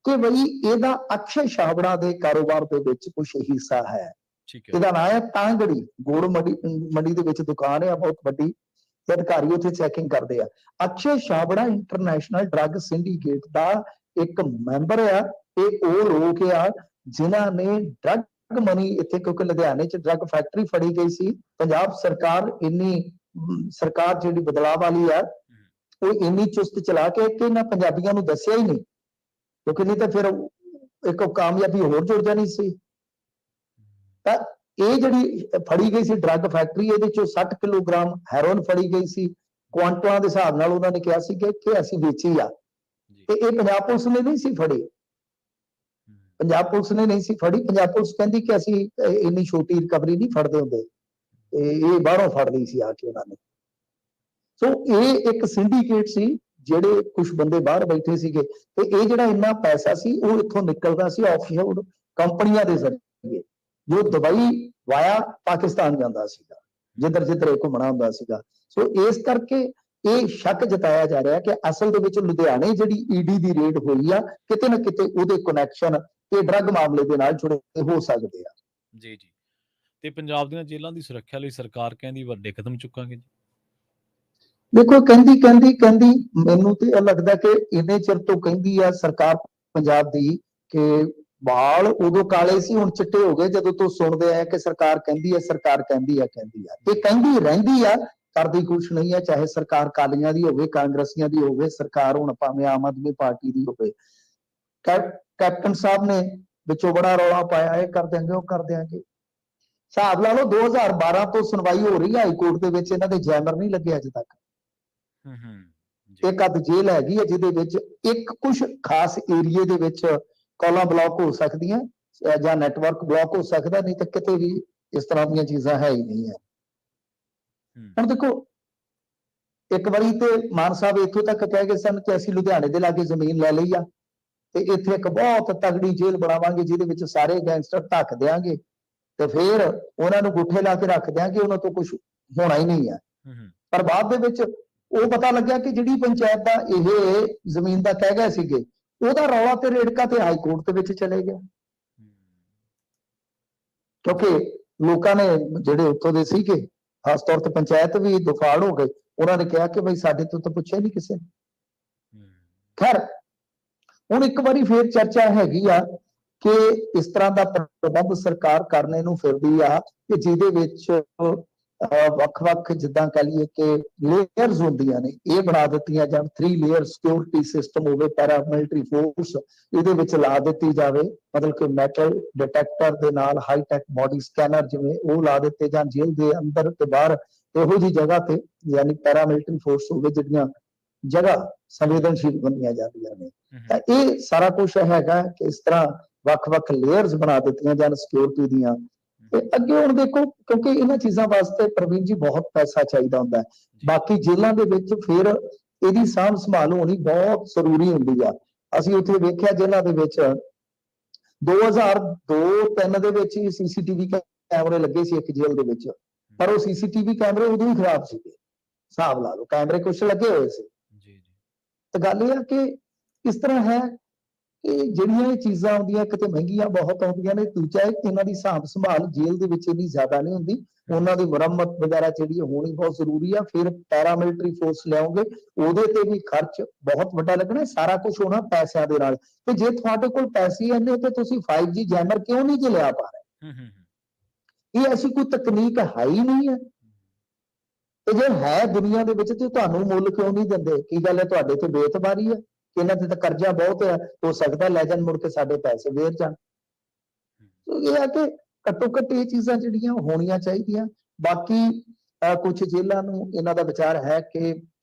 ਕਿ ਬਈ ਇਹਦਾ ਅਕਸ਼ੇ ਛਾਬੜਾ ਦੇ ਕਾਰੋਬਾਰ ਦੇ ਵਿੱਚ ਕੁਝ ਹਿੱਸਾ ਹੈ। ਠੀਕ ਹੈ ਇਹਦਾ ਨਾਂ ਹੈ ਤਾਂਗੜੀ ਗੁੜ ਮੰਡੀ ਦੇ ਵਿੱਚ ਦੁਕਾਨ ਹੈ ਬਹੁਤ ਵੱਡੀ, ਤੇ ਅਧਿਕਾਰੀ ਉੱਥੇ ਚੈਕਿੰਗ ਕਰਦੇ ਆ। Akshay Chhabra international drug syndicate ਦਾ ਇੱਕ ਮੈਂਬਰ ਆ, ਤੇ ਉਹ ਲੋਕ ਆ ਜਿਨ੍ਹਾਂ ਨੇ ਡਰੱਗ ਮਨੀ ਇੱਥੇ, ਕਿਉਂਕਿ ਲੁਧਿਆਣੇ 'ਚ ਡਰੱਗ ਫੈਕਟਰੀ ਫੜੀ ਗਈ ਸੀ। ਪੰਜਾਬ ਸਰਕਾਰ ਸਰਕਾਰ ਜਿਹੜੀ ਬਦਲਾਅ ਵਾਲੀ ਆ, ਉਹ ਇੰਨੀ ਚੁਸਤ ਚਲਾ ਕੇ ਕਿ ਇਹਨਾਂ ਪੰਜਾਬੀਆਂ ਨੂੰ ਦੱਸਿਆ ਹੀ ਨਹੀਂ, ਕਿਉਂਕਿ ਨਹੀਂ ਤਾਂ ਫਿਰ ਇੱਕ ਕਾਮਯਾਬੀ ਹੋਰ ਜੁੜ ਜਾਣੀ ਸੀ। ਤਾਂ ਇਹ ਜਿਹੜੀ ਫੜੀ ਗਈ ਸੀ ਡਰੱਗ ਫੈਕਟਰੀ, ਇਹਦੇ ਚੋਂ 60 ਕਿਲੋਗ੍ਰਾਮ ਹੈਰੋਇਨ ਫੜੀ ਗਈ ਸੀ। ਕੁਆਂਟਲਾਂ ਦੇ ਹਿਸਾਬ ਨਾਲ ਉਹਨਾਂ ਨੇ ਕਿਹਾ ਸੀ ਕਿ ਅਸੀਂ ਵੇਚੀ ਆ, ਤੇ ਇਹ ਪੰਜਾਬ ਪੁਲਿਸ ਨੇ ਨਹੀਂ ਸੀ ਫੜੀ। ਪੰਜਾਬ ਪੁਲਿਸ ਨੇ ਨਹੀਂ ਸੀ ਫੜੀ। ਪੰਜਾਬ ਪੁਲਿਸ ਕਹਿੰਦੀ ਕਿ ਅਸੀਂ ਇੰਨੀ ਛੋਟੀ ਰਿਕਵਰੀ ਨਹੀਂ ਫੜਦੇ ਹੁੰਦੇ, ਇਹ ਬਾਹਰੋਂ ਫੜ ਲਈ ਸੀ ਆ ਕੇ ਉਹਨਾਂ ਨੇ। ਸੋ ਇਹ ਇੱਕ ਸਿੰਡੀਕੇਟ ਸੀ, ਜਿਹੜੇ ਕੁਝ ਬੰਦੇ ਬਾਹਰ ਬੈਠੇ ਸੀਗੇ, ਤੇ ਇਹ ਜਿਹੜਾ ਇੰਨਾ ਪੈਸਾ ਸੀ ਉਹ ਇੱਥੋਂ ਨਿਕਲਦਾ ਸੀ ਆਫਸ਼ੋਰ ਕੰਪਨੀਆਂ ਦੇ ਜ਼ਰੀਏ, ਜੋ ਦੁਬਈ ਵਾਇਆ ਪਾਕਿਸਤਾਨ ਜਾਂਦਾ ਸੀਗਾ, ਜਿੱਧਰ ਜਿੱਧਰ ਇਹ ਘੁੰਮਣਾ ਹੁੰਦਾ ਸੀਗਾ। ਸੋ ਇਸ ਕਰਕੇ ਇਹ ਸ਼ੱਕ ਜਤਾਇਆ ਜਾ ਰਿਹਾ ਕਿ ਅਸਲ ਦੇ ਵਿੱਚ ਲੁਧਿਆਣੇ ਜਿਹੜੀ ਈਡੀ ਦੀ ਰੇਡ ਹੋਈ ਆ, ਕਿਤੇ ਨਾ ਕਿਤੇ ਉਹਦੇ ਕਨੈਕਸ਼ਨ ਤੇ ਡਰੱਗ ਮਾਮਲੇ ਦੇ ਨਾਲ ਜੁੜੇ ਹੋ ਸਕਦੇ ਆ। ਜੀ ਜੀ। ਤੇ ਪੰਜਾਬ ਦੀਆਂ ਜੇਲ੍ਹਾਂ ਦੀ ਸੁਰੱਖਿਆ ਲਈ ਸਰਕਾਰ ਕਹਿੰਦੀ ਵੱਡੇ ਕਦਮ ਚੁੱਕਾਂਗੇ ਜੀ। ਦੇਖੋ ਕਹਿੰਦੀ ਮੈਨੂੰ ਤੇ ਇਹ ਲੱਗਦਾ ਕਿ ਇੰਨੇ ਚਿਰ ਤੋਂ ਕਹਿੰਦੀ ਆ ਸਰਕਾਰ ਪੰਜਾਬ ਦੀ ਕਿ ਵਾਲ ਉਦੋਂ ਕਾਲੇ ਸੀ ਹੁਣ ਚਿੱਟੇ ਹੋ ਗਏ, ਜਦੋਂ ਤੋਂ ਸੁਣਦੇ ਆ ਕਿ ਸਰਕਾਰ ਕਹਿੰਦੀ ਆ ਤੇ ਕਹਿੰਦੀ ਰਹਿੰਦੀ ਆ, ਕਰਦੀ ਕੁਛ ਨਹੀਂ ਆ। ਚਾਹੇ ਸਰਕਾਰ ਕਾਲੀਆਂ ਦੀ ਹੋਵੇ, ਕਾਂਗਰਸੀਆਂ ਦੀ ਹੋਵੇ, ਸਰਕਾਰ ਹੁਣ ਭਾਵੇਂ ਆਮ ਆਦਮੀ ਪਾਰਟੀ ਦੀ ਹੋਵੇ। ਕੈਪਟਨ ਸਾਹਿਬ ਨੇ ਵਿੱਚੋਂ ਬੜਾ ਰੌਲਾ ਪਾਇਆ, ਇਹ ਕਰ ਦਿਆਂਗੇ ਉਹ ਕਰ ਦਿਆਂਗੇ। ਹਿਸਾਬ ਲਾ ਲਓ 2012 ਤੋਂ ਸੁਣਵਾਈ ਹੋ ਰਹੀ ਹੈ ਹਾਈ ਕੋਰਟ ਦੇ ਵਿੱਚ, ਇਹਨਾਂ ਦੇ ਜੈਮਰ ਨਹੀਂ ਲੱਗੇ ਅਜੇ ਤੱਕ। ਇੱਕ ਅੱਧ ਜੇਲ੍ਹ ਹੈਗੀ ਹੈ ਜਿਹਦੇ ਵਿੱਚ ਇੱਕ ਕੁਝ ਖਾਸ ਏਰੀਏ ਦੇ ਵਿੱਚ ਕਾਲਾਂ ਬਲੌਕ ਹੋ ਸਕਦੀਆਂ ਜਾਂ ਨੈਟਵਰਕ ਬਲੌਕ ਹੋ ਸਕਦਾ, ਨਹੀਂ ਤਾਂ ਕਿਤੇ ਵੀ ਇਸ ਤਰ੍ਹਾਂ ਦੀਆਂ ਚੀਜ਼ਾਂ ਹੈ ਹੀ ਨਹੀਂ ਹੈ। ਹੁਣ ਦੇਖੋ, ਇੱਕ ਵਾਰੀ ਤੇ ਮਾਨ ਸਾਹਿਬ ਇੱਥੋਂ ਤੱਕ ਕਹਿ ਗਏ ਸਨ ਕਿ ਅਸੀਂ ਲੁਧਿਆਣੇ ਦੇ ਲਾਗੇ ਜ਼ਮੀਨ ਲੈ ਲਈ ਆ, ਤੇ ਇੱਥੇ ਇੱਕ ਬਹੁਤ ਤਗੜੀ ਜੇਲ੍ਹ ਬਣਾਵਾਂਗੇ ਜਿਹਦੇ ਵਿੱਚ ਸਾਰੇ ਗੈਂਗਸਟਰ ਢੱਕ ਦਿਆਂਗੇ, ਤੇ ਫਿਰ ਉਹਨਾਂ ਨੂੰ ਗੁੱਠੇ ਲਾ ਕੇ ਰੱਖ ਦਿਆਂਗੇ, ਉਹਨਾਂ ਤੋਂ ਕੁਝ ਹੋਣਾ ਹੀ ਨਹੀਂ ਹੈ। ਪਰ ਬਾਅਦ ਦੇ ਵਿੱਚ ਉਹ ਪਤਾ ਲੱਗਿਆ ਕਿ ਜਿਹੜੀ ਪੰਚਾਇਤ ਦਾ ਇਹ ਜ਼ਮੀਨ ਦਾ ਕਹਿ ਗਏ ਸੀਗੇ, ਉਹਦਾ ਰੌਲਾ ਤੇ ਰੇੜਕਾ ਤੇ ਹਾਈ ਕੋਰਟ ਦੇ ਵਿੱਚ ਚਲੇ ਗਿਆ, ਕਿਉਂਕਿ ਲੋਕਾਂ ਨੇ ਜਿਹੜੇ ਉੱਥੋਂ ਦੇ ਸੀਗੇ, ਖਾਸ ਤੌਰ ਤੇ ਪੰਚਾਇਤ ਵੀ ਦੁਫਾੜ ਹੋ ਗਏ। ਉਹਨਾਂ ਨੇ ਕਿਹਾ ਕਿ ਬਈ ਸਾਡੇ ਤੋਂ ਤਾਂ ਪੁੱਛਿਆ ਨਹੀਂ ਕਿਸੇ ਨੇ। ਖੈਰ, ਹੁਣ ਇੱਕ ਵਾਰੀ ਫੇਰ ਚਰਚਾ ਹੈਗੀ ਆ ਕਿ ਇਸ ਤਰ੍ਹਾਂ ਦਾ ਪ੍ਰਬੰਧ ਸਰਕਾਰ ਕਰਨੇ ਨੂੰ ਫਿਰਦੀ ਆ ਕਿ ਜਿਹਦੇ ਵਿੱਚ ਵੱਖ-ਵੱਖ ਜਿੱਦਾਂ ਕਹ ਲਈਏ ਕਿ ਲੇਅਰਸ ਹੁੰਦੀਆਂ ਨੇ, ਇਹ ਬਣਾ ਦਿੱਤੀਆਂ ਜਾਣ। 3 ਲੇਅਰ ਸਿਕਿਉਰਿਟੀ ਸਿਸਟਮ ਹੋਵੇ, ਪੈਰਾਮਿਲਟਰੀ ਫੋਰਸ ਇਹਦੇ ਵਿੱਚ ਲਾ ਦਿੱਤੀ ਜਾਵੇ, ਮਤਲਬ ਕਿ ਮੈਟਲ ਡਿਟੈਕਟਰ ਦੇ ਨਾਲ ਹਾਈਟੈਕ ਬੋਡੀ ਸਕੈਨਰ ਜਿਵੇਂ ਉਹ ਲਾ ਦਿੱਤੇ ਜਾਣ ਜੇਲ੍ਹ ਦੇ ਅੰਦਰ ਤੇ ਬਾਹਰ, ਇਹੋ ਜਿਹੀ ਜਗ੍ਹਾ ਤੇ, ਯਾਨੀ ਪੈਰਾਮਿਲਟਰੀ ਫੋਰਸ ਹੋਵੇ ਜਿਹੜੀਆਂ ਜਗ੍ਹਾ ਸੰਵੇਦਨਸ਼ੀਲ ਬਣੀਆਂ ਜਾਂਦੀਆਂ ਨੇ। ਤਾਂ ਇਹ ਸਾਰਾ ਕੁਝ ਹੈਗਾ ਕਿ ਇਸ ਤਰ੍ਹਾਂ ਵੱਖ-ਵੱਖ ਲੇਅਰਸ ਬਣਾ ਦਿੱਤੀਆਂ ਜਾਣ ਸਿਕਿਉਰਿਟੀ ਦੀਆਂ। ਤੇ ਅੱਗੇ ਹੁਣ ਦੇਖੋ, ਕਿਉਂਕਿ ਇਹਨਾਂ ਚੀਜ਼ਾਂ ਵਾਸਤੇ ਪ੍ਰਵੀਨ ਜੀ ਬਹੁਤ ਪੈਸਾ ਚਾਹੀਦਾ ਹੁੰਦਾ ਹੈ। ਬਾਕੀ ਜੇਲ੍ਹਾਂ ਦੇ ਵਿੱਚ ਫਿਰ ਇਹਦੀ ਸਾਂਭ ਸੰਭਾਲ ਹੋਣੀ ਬਹੁਤ ਜ਼ਰੂਰੀ ਹੁੰਦੀ ਆ। ਅਸੀਂ ਉੱਥੇ ਵੇਖਿਆ ਜੇਲ੍ਹਾਂ ਦੇ ਵਿੱਚ 2002-3 ਦੇ ਵਿੱਚ ਹੀ ਸੀਸੀਟੀਵੀ ਕੈਮਰੇ ਲੱਗੇ ਸੀ ਇੱਕ ਜੇਲ੍ਹ ਦੇ ਵਿੱਚ, ਪਰ ਉਹ ਸੀਸੀਟੀਵੀ ਕੈਮਰੇ ਉਦੋਂ ਹੀ ਖਰਾਬ ਸੀਗੇ। ਹਿਸਾਬ ਲਾ ਲਓ, ਕੈਮਰੇ ਕੁਛ ਲੱਗੇ ਹੋਏ ਸੀ। ਤਾਂ ਗੱਲ ਇਹ ਆ ਕਿ ਇਸ ਤਰ੍ਹਾਂ ਹੈ ਕਿ ਜਿਹੜੀਆਂ ਇਹ ਚੀਜ਼ਾਂ ਆਉਂਦੀਆਂ ਕਿਤੇ ਮਹਿੰਗੀਆਂ ਬਹੁਤ ਆਉਂਦੀਆਂ ਨੇ। ਦੂਜਾ ਇਹਨਾਂ ਦੀ ਸਾਂਭ ਸੰਭਾਲ ਜੇਲ੍ਹ ਦੇ ਵਿੱਚ ਇੰਨੀ ਜ਼ਿਆਦਾ ਨਹੀਂ ਹੁੰਦੀ, ਉਹਨਾਂ ਦੀ ਮੁਰੰਮਤ ਵਗੈਰਾ ਜਿਹੜੀ ਹੋਣੀ ਬਹੁਤ ਜ਼ਰੂਰੀ ਆ। ਫਿਰ ਪੈਰਾਮਿਲਟਰੀ ਫੋਰਸ ਲਿਆਓਗੇ, ਉਹਦੇ ਤੇ ਵੀ ਖਰਚ ਬਹੁਤ ਵੱਡਾ ਲੱਗਣਾ। ਸਾਰਾ ਕੁਝ ਹੋਣਾ ਪੈਸਿਆਂ ਦੇ ਨਾਲ। ਤੇ ਜੇ ਤੁਹਾਡੇ ਕੋਲ ਪੈਸੇ ਇੰਨੇ ਤੇ ਤੁਸੀਂ 5G ਜੈਮਰ ਕਿਉਂ ਨਹੀਂ ਜੇ ਲਿਆ ਪਾ ਰਹੇ? ਇਹ ਐਸੀ ਕੋਈ ਤਕਨੀਕ ਹੈ ਹੀ ਨਹੀਂ ਹੈ। ਤੇ ਜੇ ਹੈ ਦੁਨੀਆ ਦੇ ਵਿੱਚ ਤੇ ਤੁਹਾਨੂੰ ਮੁੱਲ ਕਿਉਂ ਨਹੀਂ ਦਿੰਦੇ? ਕੀ ਗੱਲ ਹੈ, ਤੁਹਾਡੇ ਤੇ ਬੇਇਤਬਾਰੀ ਹੈ ਕਿ ਇਹਨਾਂ ਤੇ ਤਾਂ ਕਰਜ਼ਾ ਬਹੁਤ ਹੈ, ਹੋ ਸਕਦਾ ਲੈ ਜਾਣ ਮੁੜ ਕੇ ਸਾਡੇ ਪੈਸੇ ਵੇਰ ਜਾਣ। ਇਹ ਹੈ ਕਿ ਘੱਟੋ ਘੱਟ ਇਹ ਚੀਜ਼ਾਂ ਜਿਹੜੀਆਂ ਹੋਣੀਆਂ ਚਾਹੀਦੀਆਂ। ਬਾਕੀ ਕੁਝ ਜੇਲ੍ਹਾਂ ਨੂੰ ਇਹਨਾਂ ਦਾ ਵਿਚਾਰ ਹੈ ਕਿ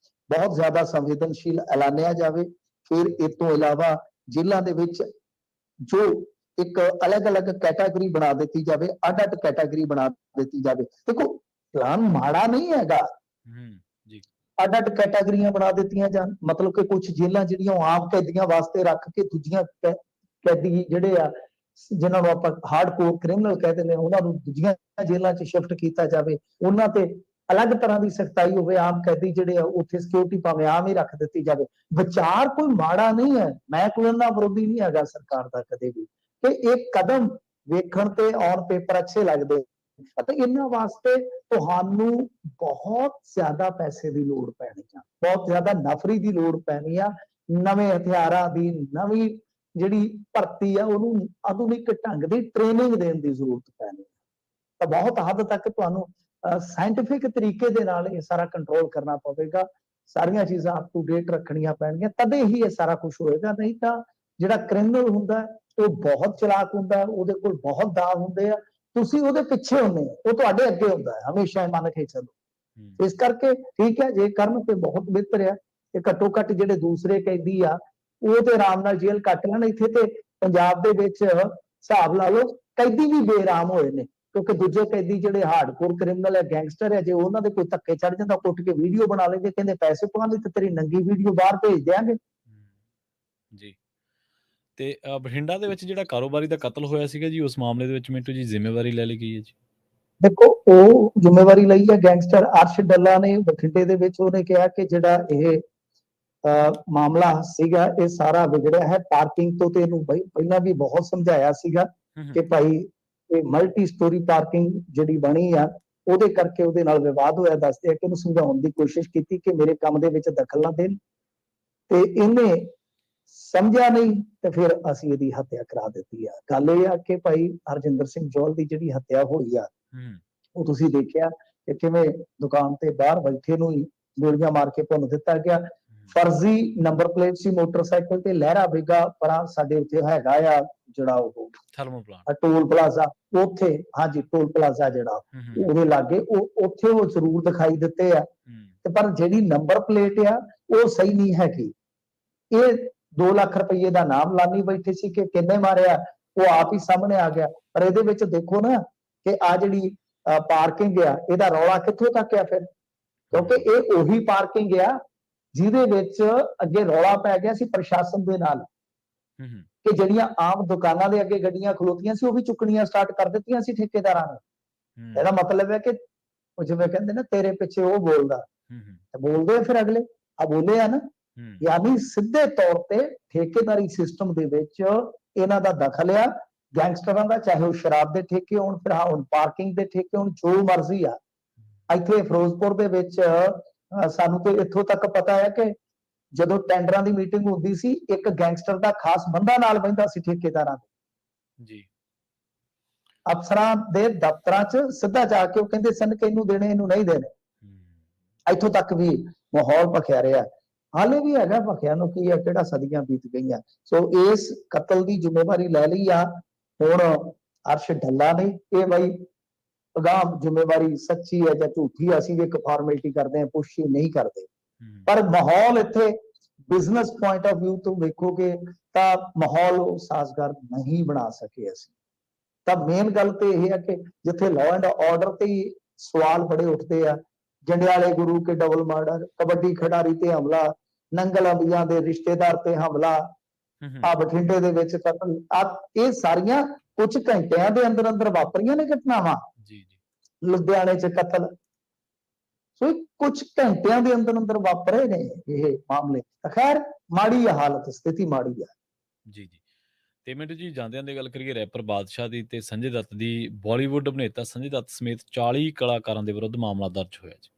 ਬਹੁਤ ਜ਼ਿਆਦਾ ਸੰਵੇਦਨਸ਼ੀਲ ਐਲਾਨਿਆ ਜਾਵੇ। ਫਿਰ ਇਸ ਤੋਂ ਇਲਾਵਾ ਜੇਲ੍ਹਾਂ ਦੇ ਵਿੱਚ ਜੋ ਇੱਕ ਅਲੱਗ-ਅਲੱਗ ਕੈਟਾਗਰੀ ਬਣਾ ਦਿੱਤੀ ਜਾਵੇ, ਅੱਡ-ਅੱਡ ਕੈਟਾਗਰੀ ਬਣਾ ਦਿੱਤੀ ਜਾਵੇ। ਦੇਖੋ, ਪਲਾਨ ਮਾੜਾ ਨਹੀਂ ਹੈਗਾ, ਅੱਡ-ਅੱਡ ਕੈਟਾਗਰੀਆਂ ਬਣਾ ਦਿੱਤੀਆਂ ਜਾਣ। ਮਤਲਬ ਕਿ ਕੁਝ ਜੇਲ੍ਹਾਂ ਜਿਹੜੀਆਂ ਆਮ ਕੈਦੀਆਂ ਵਾਸਤੇ ਰੱਖ ਕੇ ਦੂਜੀਆਂ ਕੈਦੀ ਜਿਹੜੇ ਆ, ਜਿਨ੍ਹਾਂ ਨੂੰ ਆਪਾਂ ਹਾਰਡਕੋਰ ਕ੍ਰਿਮੀਨਲ ਕਹਿ ਦਿੰਦੇ, ਉਹਨਾਂ ਨੂੰ ਦੂਜੀਆਂ ਜੇਲ੍ਹਾਂ 'ਚ ਸ਼ਿਫਟ ਕੀਤਾ ਜਾਵੇ। ਉਹਨਾਂ ਤੇ ਅਲੱਗ ਤਰ੍ਹਾਂ ਦੀ ਸਖਤਾਈ ਹੋਵੇ, ਆਮ ਕੈਦੀ ਜਿਹੜੇ ਆ ਉੱਥੇ ਸਿਕਿਉਰਿਟੀ ਭਾਵੇਂ ਆਮ ਹੀ ਰੱਖ ਦਿੱਤੀ ਜਾਵੇ। ਵਿਚਾਰ ਕੋਈ ਮਾੜਾ ਨਹੀਂ ਹੈ, ਮੈਂ ਕੋਈ ਉਹਨਾਂ ਵਿਰੋਧੀ ਨਹੀਂ ਹੈਗਾ ਸਰਕਾਰ ਦਾ ਕਦੇ ਵੀ, ਕਿ ਇਹ ਕਦਮ ਵੇਖਣ ਤੇ ਔਨ ਪੇਪਰ ਅੱਛੇ ਲੱਗਦੇ, ਅਤੇ ਇਹਨਾਂ ਵਾਸਤੇ ਤੁਹਾਨੂੰ ਬਹੁਤ ਜ਼ਿਆਦਾ ਪੈਸੇ ਦੀ ਲੋੜ ਪੈਣੀ ਆ, ਬਹੁਤ ਜ਼ਿਆਦਾ ਨਫਰੀ ਦੀ ਲੋੜ ਪੈਣੀ ਆ, ਨਵੇਂ ਹਥਿਆਰਾਂ ਦੀ, ਨਵੀਂ ਜਿਹੜੀ ਭਰਤੀ ਆ ਉਹਨੂੰ ਆਧੁਨਿਕ ਢੰਗ ਦੀ ਟ੍ਰੇਨਿੰਗ ਦੇਣ ਦੀ ਜ਼ਰੂਰਤ ਪੈਣੀ, ਤਾਂ ਬਹੁਤ ਹੱਦ ਤੱਕ ਤੁਹਾਨੂੰ ਸਾਇੰਟੀਫਿਕ ਤਰੀਕੇ ਦੇ ਨਾਲ ਇਹ ਸਾਰਾ ਕੰਟਰੋਲ ਕਰਨਾ ਪਵੇਗਾ, ਸਾਰੀਆਂ ਚੀਜ਼ਾਂ ਅਪ ਟੂ ਡੇਟ ਰੱਖਣੀਆਂ ਪੈਣਗੀਆਂ, ਤਦੇ ਹੀ ਇਹ ਸਾਰਾ ਕੁਝ ਹੋਏਗਾ। ਨਹੀਂ ਤਾਂ ਜਿਹੜਾ ਕ੍ਰਿਮੀਨਲ ਹੁੰਦਾ ਉਹ ਬਹੁਤ ਚਲਾਕ ਹੁੰਦਾ, ਉਹਦੇ ਕੋਲ ਬਹੁਤ ਦਾਅ ਹੁੰਦੇ ਆ, ਤੁਸੀਂ ਉਹਦੇ ਪਿੱਛੇ ਹੁੰਦੇ ਹੋ, ਉਹ ਤੁਹਾਡੇ ਅੱਗੇ ਹੁੰਦਾ ਹੈ ਹਮੇਸ਼ਾ, ਇਹ ਮੰਨ ਕੇ ਚੱਲੋ। ਇਸ ਕਰਕੇ ਠੀਕ ਹੈ, ਜੇ ਕਰਨ ਤੇ ਬਹੁਤ ਬਿਹਤਰ ਆ, ਤੇ ਘੱਟੋ ਘੱਟ ਜਿਹੜੇ ਦੂਸਰੇ ਕੈਦੀ ਆ ਉਹ ਤੇ ਆਰਾਮ ਨਾਲ ਜੇਲ੍ਹ ਕੱਟ ਲੈਣ। ਇੱਥੇ ਤੇ ਪੰਜਾਬ ਦੇ ਵਿੱਚ ਹਿਸਾਬ ਲਾ ਲਓ ਕੈਦੀ ਵੀ ਬੇਰਾਮ ਹੋਏ ਨੇ, ਕਿਉਂਕਿ ਦੂਜੇ ਕੈਦੀ ਜਿਹੜੇ ਹਾਰਡਕੋਰ ਕ੍ਰਿਮੀਨਲ ਹੈ, ਗੈਂਗਸਟਰ ਹੈ, ਜੇ ਉਹਨਾਂ ਦੇ ਕੋਈ ਧੱਕੇ ਚੜ ਜਾਂਦਾ, ਕੁੱਟ ਕੇ ਵੀਡੀਓ ਬਣਾ ਲੈਂਦੇ, ਕਹਿੰਦੇ ਪੈਸੇ ਪਵਾ ਲਈ ਤੇ ਤੇਰੀ ਨੰਗੀ ਵੀਡੀਓ ਬਾਹਰ ਭੇਜ ਦਿਆਂਗੇ। ਜੀ, ਤੇ ਬਠਿੰਡਾ ਦੇ ਵਿੱਚ ਜਿਹੜਾ ਕਾਰੋਬਾਰੀ ਦਾ ਕਤਲ ਹੋਇਆ ਸੀਗਾ ਜੀ, ਉਸ ਮਾਮਲੇ ਦੇ ਵਿੱਚ ਮਿੰਟੂ ਜੀ ਜ਼ਿੰਮੇਵਾਰੀ ਲੈ ਲਈ ਗਈ ਹੈ ਜੀ? ਦੇਖੋ, ਉਹ ਜ਼ਿੰਮੇਵਾਰੀ ਲਈ ਹੈ ਗੈਂਗਸਟਰ ਅਰਸ਼ ਡੱਲਾ ਨੇ ਬਠਿੰਡੇ ਦੇ ਵਿੱਚ। ਉਹਨੇ ਕਿਹਾ ਕਿ ਜਿਹੜਾ ਇਹ ਮਾਮਲਾ ਸੀਗਾ ਇਹ ਸਾਰਾ ਵਿਗੜਿਆ ਹੈ ਪਾਰਕਿੰਗ ਤੋਂ, ਤੇ ਇਹਨੂੰ ਪਹਿਲਾਂ ਵੀ ਬਹੁਤ ਸਮਝਾਇਆ ਸੀਗਾ ਕਿ ਭਾਈ ਇਹ ਮਲਟੀ ਸਟੋਰੀ ਪਾਰਕਿੰਗ ਜਿਹੜੀ ਬਣੀ ਆ ਉਹਦੇ ਕਰਕੇ ਉਹਦੇ ਨਾਲ ਵਿਵਾਦ ਹੋਇਆ। ਦੱਸਦੇ ਆ ਕਿ ਇਹਨੂੰ ਸਮਝਾਉਣ ਦੀ ਕੋਸ਼ਿਸ਼ ਕੀਤੀ ਕਿ ਮੇਰੇ ਕੰਮ ਦੇ ਵਿੱਚ ਦਖਲ ਨਾ ਦੇਣ, ਤੇ ਇਹਨੇ ਸਮਝਿਆ ਨਹੀਂ, ਤੇ ਫਿਰ ਅਸੀਂ ਇਹਦੀ ਹੱਤਿਆ ਕਰਾ ਦਿੱਤੀ ਆ। ਗੱਲ ਇਹ ਆ ਕਿ ਭਾਈ ਹਰਜਿੰਦਰ ਸਿੰਘ ਜੌਹਲ ਦੀ ਜਿਹੜੀ ਹੱਤਿਆ ਹੋਈ ਆ, ਉਹ ਤੁਸੀਂ ਦੇਖਿਆ ਕਿ ਕਿਵੇਂ ਦੁਕਾਨ ਤੇ ਬਾਹਰ ਬੈਠੇ ਨੂੰ ਹੀ ਗੋਲੀਆਂ ਮਾਰ ਕੇ ਭੁੰਨ ਦਿੱਤਾ ਗਿਆ। ਫਰਜ਼ੀ ਨੰਬਰ ਪਲੇਟ ਸੀ ਮੋਟਰਸਾਈਕਲ ਤੇ, ਲਹਿਰਾ ਬੇਗਾ ਪਰਾਂ ਸਾਡੇ ਉੱਥੇ ਹੈਗਾ ਆ ਜਿਹੜਾ ਉਹ ਥਰਮੋ ਪਲਾਂਟ ਟੋਲ ਪਲਾਜ਼ਾ, ਉੱਥੇ ਹਾਂਜੀ ਟੋਲ ਪਲਾਜ਼ਾ ਜਿਹੜਾ ਉਹਦੇ ਲਾਗੇ, ਉਹ ਉੱਥੇ ਉਹ ਜ਼ਰੂਰ ਦਿਖਾਈ ਦਿੱਤੇ ਆ, ਤੇ ਪਰ ਜਿਹੜੀ ਨੰਬਰ ਪਲੇਟ ਆ ਉਹ ਸਹੀ ਨਹੀਂ ਹੈਗੀ। ਇਹ 2 ਲੱਖ ਰੁਪਏ ਦਾ ਨਾਮ ਲਾਨੀ ਬੈਠੇ ਸੀ ਕਿ ਕਿੰਨੇ ਮਾਰਿਆ, ਉਹ ਆਪ ਹੀ ਸਾਹਮਣੇ ਆ ਗਿਆ। ਪਰ ਇਹਦੇ ਵਿੱਚ ਦੇਖੋ ਨਾ ਕਿ ਆ ਜਿਹੜੀ ਪਾਰਕਿੰਗ ਆ, ਇਹਦਾ ਰੌਲਾ ਕਿੱਥੋਂ ਤੱਕ ਆ ਫਿਰ, ਕਿਉਂਕਿ ਇਹ ਉਹੀ ਪਾਰਕਿੰਗ ਆ ਜਿਹਦੇ ਵਿੱਚ ਅੱਗੇ ਰੌਲਾ ਪੈ ਗਿਆ ਸੀ ਪ੍ਰਸ਼ਾਸਨ ਦੇ ਨਾਲ ਕਿ ਜਿਹੜੀਆਂ ਆਮ ਦੁਕਾਨਾਂ ਦੇ ਅੱਗੇ ਗੱਡੀਆਂ ਖਲੋਤੀਆਂ ਸੀ ਉਹ ਵੀ ਚੁੱਕਣੀਆਂ ਸਟਾਰਟ ਕਰ ਦਿੱਤੀਆਂ ਸੀ ਠੇਕੇਦਾਰਾਂ ਨੇ। ਇਹਦਾ ਮਤਲਬ ਹੈ ਕਿ ਉਹ ਜਿਵੇਂ ਕਹਿੰਦੇ ਨਾ ਤੇਰੇ ਪਿੱਛੇ ਉਹ ਬੋਲਦਾ, ਬੋਲਦੇ ਫਿਰ ਅਗਲੇ ਆ ਬੋਲੇ ਆ ਨਾ, ਯਾਨੀ ਸਿੱਧੇ ਤੌਰ ਤੇ ਠੇਕੇਦਾਰੀ ਸਿਸਟਮ ਦੇ ਵਿੱਚ ਇਹਨਾਂ ਦਾ ਦਖਲ ਆ ਗੈਂਗਸਟਰਾਂ ਦਾ, ਚਾਹੇ ਉਹ ਸ਼ਰਾਬ ਦੇ ਠੇਕੇ ਹੋਣ, ਫਿਰ ਹੁਣ ਪਾਰਕਿੰਗ ਦੇ ਠੇਕੇ ਹੋਣ, ਜੋ ਮਰਜ਼ੀ ਆ। ਇੱਥੇ ਫਿਰੋਜ਼ਪੁਰ ਦੇ ਵਿੱਚ ਸਾਨੂੰ ਤੇ ਇੱਥੋਂ ਤੱਕ ਪਤਾ ਹੈ ਕਿ ਜਦੋਂ ਟੈਂਡਰਾਂ ਦੀ ਮੀਟਿੰਗ ਹੁੰਦੀ ਸੀ, ਇੱਕ ਗੈਂਗਸਟਰ ਦਾ ਖਾਸ ਬੰਦਾ ਨਾਲ ਬੈਠਾ ਸੀ ਠੇਕੇਦਾਰਾਂ ਦੇ ਜੀ, ਅਫਸਰਾਂ ਦੇ ਦਫ਼ਤਰਾਂ 'ਚ ਸਿੱਧਾ ਜਾ ਕੇ ਉਹ ਕਹਿੰਦੇ ਸਨ ਕਿ ਇਹਨੂੰ ਦੇਣੇ, ਇਹਨੂੰ ਨਹੀਂ ਦੇਣੇ। ਇੱਥੋਂ ਤੱਕ ਵੀ ਮਾਹੌਲ ਭਖਿਆ ਰਿਹਾ, ਹਾਲੇ ਵੀ ਹੈਗਾ, ਭਖਿਆ ਨੂੰ ਕੀ ਹੈ, ਕਿਹੜਾ ਸਦੀਆਂ ਬੀਤ ਗਈਆਂ। ਸੋ ਇਸ ਕਤਲ ਦੀ ਜ਼ਿੰਮੇਵਾਰੀ ਲੈ ਲਈ ਆ ਹੁਣ ਅਰਸ਼ ਡੱਲਾ ਨੇ। ਇਹ ਬਈ ਅਗਾਮ ਜ਼ਿੰਮੇਵਾਰੀ ਸੱਚੀ ਹੈ ਜਾਂ ਝੂਠੀ, ਅਸੀਂ ਵੀ ਇੱਕ ਫਾਰਮੈਲਿਟੀ ਕਰਦੇ ਹਾਂ, ਪੁੱਛੀ ਨਹੀਂ ਕਰਦੇ। ਪਰ ਮਾਹੌਲ ਇੱਥੇ ਬਿਜ਼ਨਸ ਪੁਆਇੰਟ ਆਫ ਵਿਊ ਤੋਂ ਵੇਖੋਗੇ ਤਾਂ ਮਾਹੌਲ ਸਾਜ਼ਗਾਰ ਨਹੀਂ ਬਣਾ ਸਕੇ ਅਸੀਂ। ਤਾਂ ਮੇਨ ਗੱਲ ਤੇ ਇਹ ਹੈ ਕਿ ਜਿੱਥੇ ਲਾਅ ਐਂਡ ਆਰਡਰ ਤੇ ਹੀ ਸਵਾਲ ਬੜੇ ਉੱਠਦੇ ਆ, ਜੰਡਿਆਲੇ ਗੁਰੂ ਕੇ ਡਬਲ ਮਰਡਰ, ਕਬੱਡੀ ਖਿਡਾਰੀ ਤੇ ਹਮਲਾ, ਨੰਗਲ ਅੰਬੀਆਂ ਦੇ ਰਿਸ਼ਤੇਦਾਰ ਤੇ ਹਮਲਾ, ਆ ਬਠਿੰਡੇ ਦੇ ਵਿੱਚ ਕਤਲ, ਇਹ ਸਾਰੀਆਂ ਕੁਝ ਘੰਟਿਆਂ ਦੇ ਅੰਦਰ ਅੰਦਰ ਵਾਪਰੀਆਂ ਨੇ ਘਟਨਾਵਾਂ। ਲੁਧਿਆਣੇ 'ਚ ਕਤਲ, ਸੋ ਕੁਝ ਘੰਟਿਆਂ ਦੇ ਅੰਦਰ ਅੰਦਰ ਵਾਪਰੇ ਨੇ ਇਹ ਮਾਮਲੇ। ਖੈਰ ਮਾੜੀ ਆ ਹਾਲਤ, ਸਥਿਤੀ ਮਾੜੀ ਆ। ਜੀ, ਤੇ ਮਿੰਟੂ ਜੀ ਜਾਂਦਿਆਂ ਦੀ ਗੱਲ ਕਰੀਏ ਰੈਪਰ ਬਾਦਸ਼ਾਹ ਦੀ ਤੇ ਸੰਜੇ ਦੱਤ ਦੀ, ਬਾਲੀਵੁੱਡ ਅਭਿਨੇਤਾ ਸੰਜੇ ਦੱਤ ਸਮੇਤ 40 ਕਲਾਕਾਰਾਂ ਦੇ ਵਿਰੁੱਧ ਮਾਮਲਾ ਦਰਜ ਹੋਇਆ ਜੀ।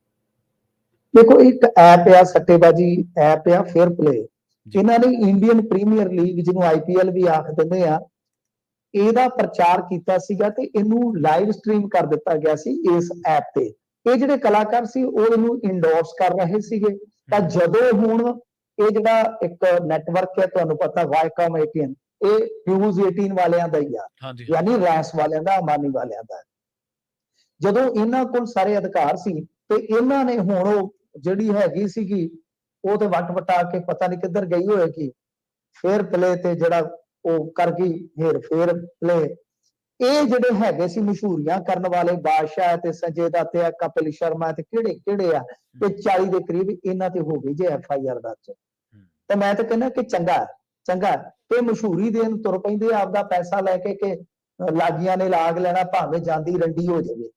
ਦੇਖੋ, ਇੱਕ ਐਪ ਆ ਸੱਟੇਬਾਜੀ ਐਪ ਆ ਫੇਅਰ ਪਲੇ, ਇਹਨਾਂ ਨੇ ਇੰਡੀਅਨ ਪ੍ਰੀਮੀਅਰ ਲੀਗ ਜਿਹਨੂੰ IPL ਵੀ ਆਖ ਦਿੰਦੇ ਆ, ਇਹਦਾ ਪ੍ਰਚਾਰ ਕੀਤਾ ਸੀਗਾ ਤੇ ਇਹਨੂੰ ਲਾਈਵ ਸਟ੍ਰੀਮ ਕਰ ਦਿੱਤਾ ਗਿਆ ਸੀ ਇਸ ਐਪ ਤੇ। ਇਹ ਜਿਹੜੇ ਕਲਾਕਾਰ ਸੀ ਉਹ ਇਹਨੂੰ ਇੰਡੋਰਸ ਕਰ ਰਹੇ ਸੀਗੇ। ਤਾਂ ਜਦੋਂ ਹੁਣ ਇਹ ਜਿਹੜਾ ਇੱਕ ਨੈਟਵਰਕ ਹੈ, ਤੁਹਾਨੂੰ ਪਤਾ ਵਾਇਕਾਮ 18, ਇਹ ਨਿਊਜ਼ 18 ਵਾਲਿਆਂ ਦਾ ਹੀ ਆ, ਯਾਨੀ ਰੈਂਸ ਵਾਲਿਆਂ ਦਾ, ਅਮਾਨੀ ਵਾਲਿਆਂ ਦਾ। ਜਦੋਂ ਇਹਨਾਂ ਕੋਲ ਸਾਰੇ ਅਧਿਕਾਰ ਸੀ ਤੇ ਇਹਨਾਂ ਨੇ ਹੁਣ ਉਹ ਜਿਹੜੀ ਹੈਗੀ ਸੀਗੀ ਉਹ ਤੇ ਵੱਟ ਵਟਾ ਕੇ ਪਤਾ ਨਹੀਂ ਕਿੱਧਰ ਗਈ ਹੋਏਗੀ, ਫੇਅਰ ਪਲੇ ਤੇ ਜਿਹੜਾ ਉਹ ਕਰ ਗਈ ਹੇਰ ਫੇਰ ਪਲੇ। ਇਹ ਜਿਹੜੇ ਹੈਗੇ ਸੀ ਮਸ਼ਹੂਰੀਆਂ ਕਰਨ ਵਾਲੇ, ਬਾਦਸ਼ਾਹ ਤੇ ਸੰਜੇ ਦੱਤ ਤੇ ਕਪਿਲ ਸ਼ਰਮਾ ਤੇ ਕਿਹੜੇ ਕਿਹੜੇ ਆ, ਤੇ 40 ਦੇ ਕਰੀਬ ਇਹਨਾਂ ਤੇ ਹੋ ਗਈ ਜੇ FIR ਦਰਜ। ਤੇ ਮੈਂ ਤਾਂ ਕਹਿੰਦਾ ਕਿ ਚੰਗਾ ਚੰਗਾ, ਤੇ ਮਸ਼ਹੂਰੀ ਦੇਣ ਤੁਰ ਪੈਂਦੇ, ਆਪਦਾ ਪੈਸਾ ਲੈ ਕੇ ਕਿ ਲਾਗੀਆਂ ਨੇ ਲਾਗ ਲੈਣਾ, ਭਾਵੇਂ ਜਾਂਦੀ ਰੰਡੀ ਹੋ ਜਾਵੇ।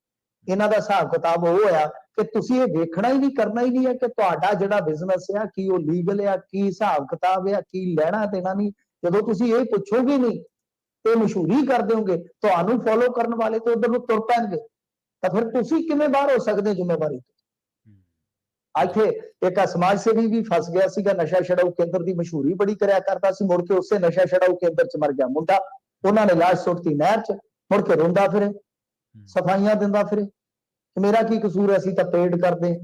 ਇਹਨਾਂ ਦਾ ਹਿਸਾਬ ਕਿਤਾਬ ਉਹ ਹੋਇਆ ਕਿ ਤੁਸੀਂ ਇਹ ਵੇਖਣਾ ਹੀ ਨਹੀਂ, ਕਰਨਾ ਹੀ ਨਹੀਂ ਹੈ ਕਿ ਤੁਹਾਡਾ ਜਿਹੜਾ ਬਿਜ਼ਨਸ ਆ ਕੀ ਉਹ ਲੀਗਲ ਆ, ਕੀ ਹਿਸਾਬ ਕਿਤਾਬ ਆ, ਕੀ ਲੈਣਾ ਦੇਣਾ ਨਹੀਂ। ਜਦੋਂ ਤੁਸੀਂ ਇਹ ਪੁੱਛੋਗੇ ਨਹੀਂ ਤੇ ਮਸ਼ਹੂਰੀ ਕਰ ਦਿਓਗੇ, ਤੁਹਾਨੂੰ ਫੋਲੋ ਕਰਨ ਵਾਲੇ ਤੇ ਉਧਰ ਨੂੰ ਤੁਰ ਪੈਣਗੇ, ਤਾਂ ਫਿਰ ਤੁਸੀਂ ਕਿਵੇਂ ਬਾਹਰ ਹੋ ਸਕਦੇ ਜ਼ਿੰਮੇਵਾਰੀ ਤੋਂ? ਇੱਥੇ ਇੱਕ ਸਮਾਜ ਸੇਵੀ ਵੀ ਫਸ ਗਿਆ ਸੀਗਾ, ਨਸ਼ਾ ਛਡਾਊ ਕੇਂਦਰ ਦੀ ਮਸ਼ਹੂਰੀ ਬੜੀ ਕਰਿਆ ਕਰਦਾ ਸੀ, ਮੁੜ ਕੇ ਉਸੇ ਨਸ਼ਾ ਛਡਾਊ ਕੇਂਦਰ ਚ ਮਰ ਗਿਆ ਮੁੰਡਾ। ਉਹਨਾਂ ਨੇ ਲਾਸ਼ ਸੁੱਟਤੀ ਨਹਿਰ ਚ, ਮੁੜ ਕੇ ਰੋਂਦਾ ਫਿਰੇ, ਸਫਾਈਆਂ ਦਿੰਦਾ ਫਿਰੇ ਕਿ ਮੇਰਾ ਕੀ ਕਸੂਰ ਹੈ, ਅਸੀਂ ਤਾਂ ਪੇਡ ਕਰਦੇ।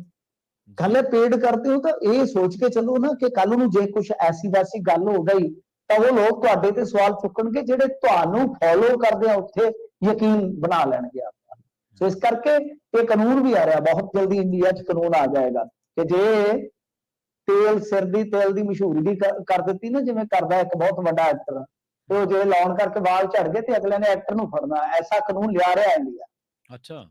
ਗੱਲ ਹੈ ਪੇਡ ਕਰਦੇ ਹੋ ਤਾਂ ਇਹ ਸੋਚ ਕੇ ਚੱਲੋ ਨਾ ਕਿ ਕੱਲ ਨੂੰ ਜੇ ਕੁਝ ਐਸੀ ਵੈਸੀ ਗੱਲ ਹੋ ਗਈ ਤਾਂ ਉਹ ਲੋਕ ਤੁਹਾਡੇ ਤੇ ਸਵਾਲ ਚੁੱਕਣਗੇ ਜਿਹੜੇ ਤੁਹਾਨੂੰ ਫੋਲੋ ਕਰਦੇ ਆ ਉੱਥੇ ਯਕੀਨ ਬਣਾ ਲੈਣਗੇ ਆਪਣਾ। ਸੋ ਇਸ ਕਰਕੇ ਇਹ ਕਾਨੂੰਨ ਵੀ ਆ ਰਿਹਾ ਬਹੁਤ ਜਲਦੀ, ਇੰਡੀਆ 'ਚ ਕਾਨੂੰਨ ਆ ਜਾਏਗਾ ਕਿ ਜੇ ਤੇਲ ਸਿਰ ਦੀ ਤੇਲ ਦੀ ਮਸ਼ਹੂਰੀ ਦੀ ਕਰ ਦਿੱਤੀ ਨਾ, ਜਿਵੇਂ ਕਰਦਾ ਇੱਕ ਬਹੁਤ ਵੱਡਾ ਐਕਟਰ, ਤੇ ਉਹ ਜੇ ਲਾਉਣ ਕਰਕੇ ਵਾਲ ਝੜ ਗਏ ਤੇ ਅਗਲੇ ਨੇ ਐਕਟਰ ਨੂੰ ਫੜਨਾ, ਐਸਾ ਕਾਨੂੰਨ ਲਿਆ ਰਿਹਾ ਇੰਡੀਆ। ਅੱਛਾ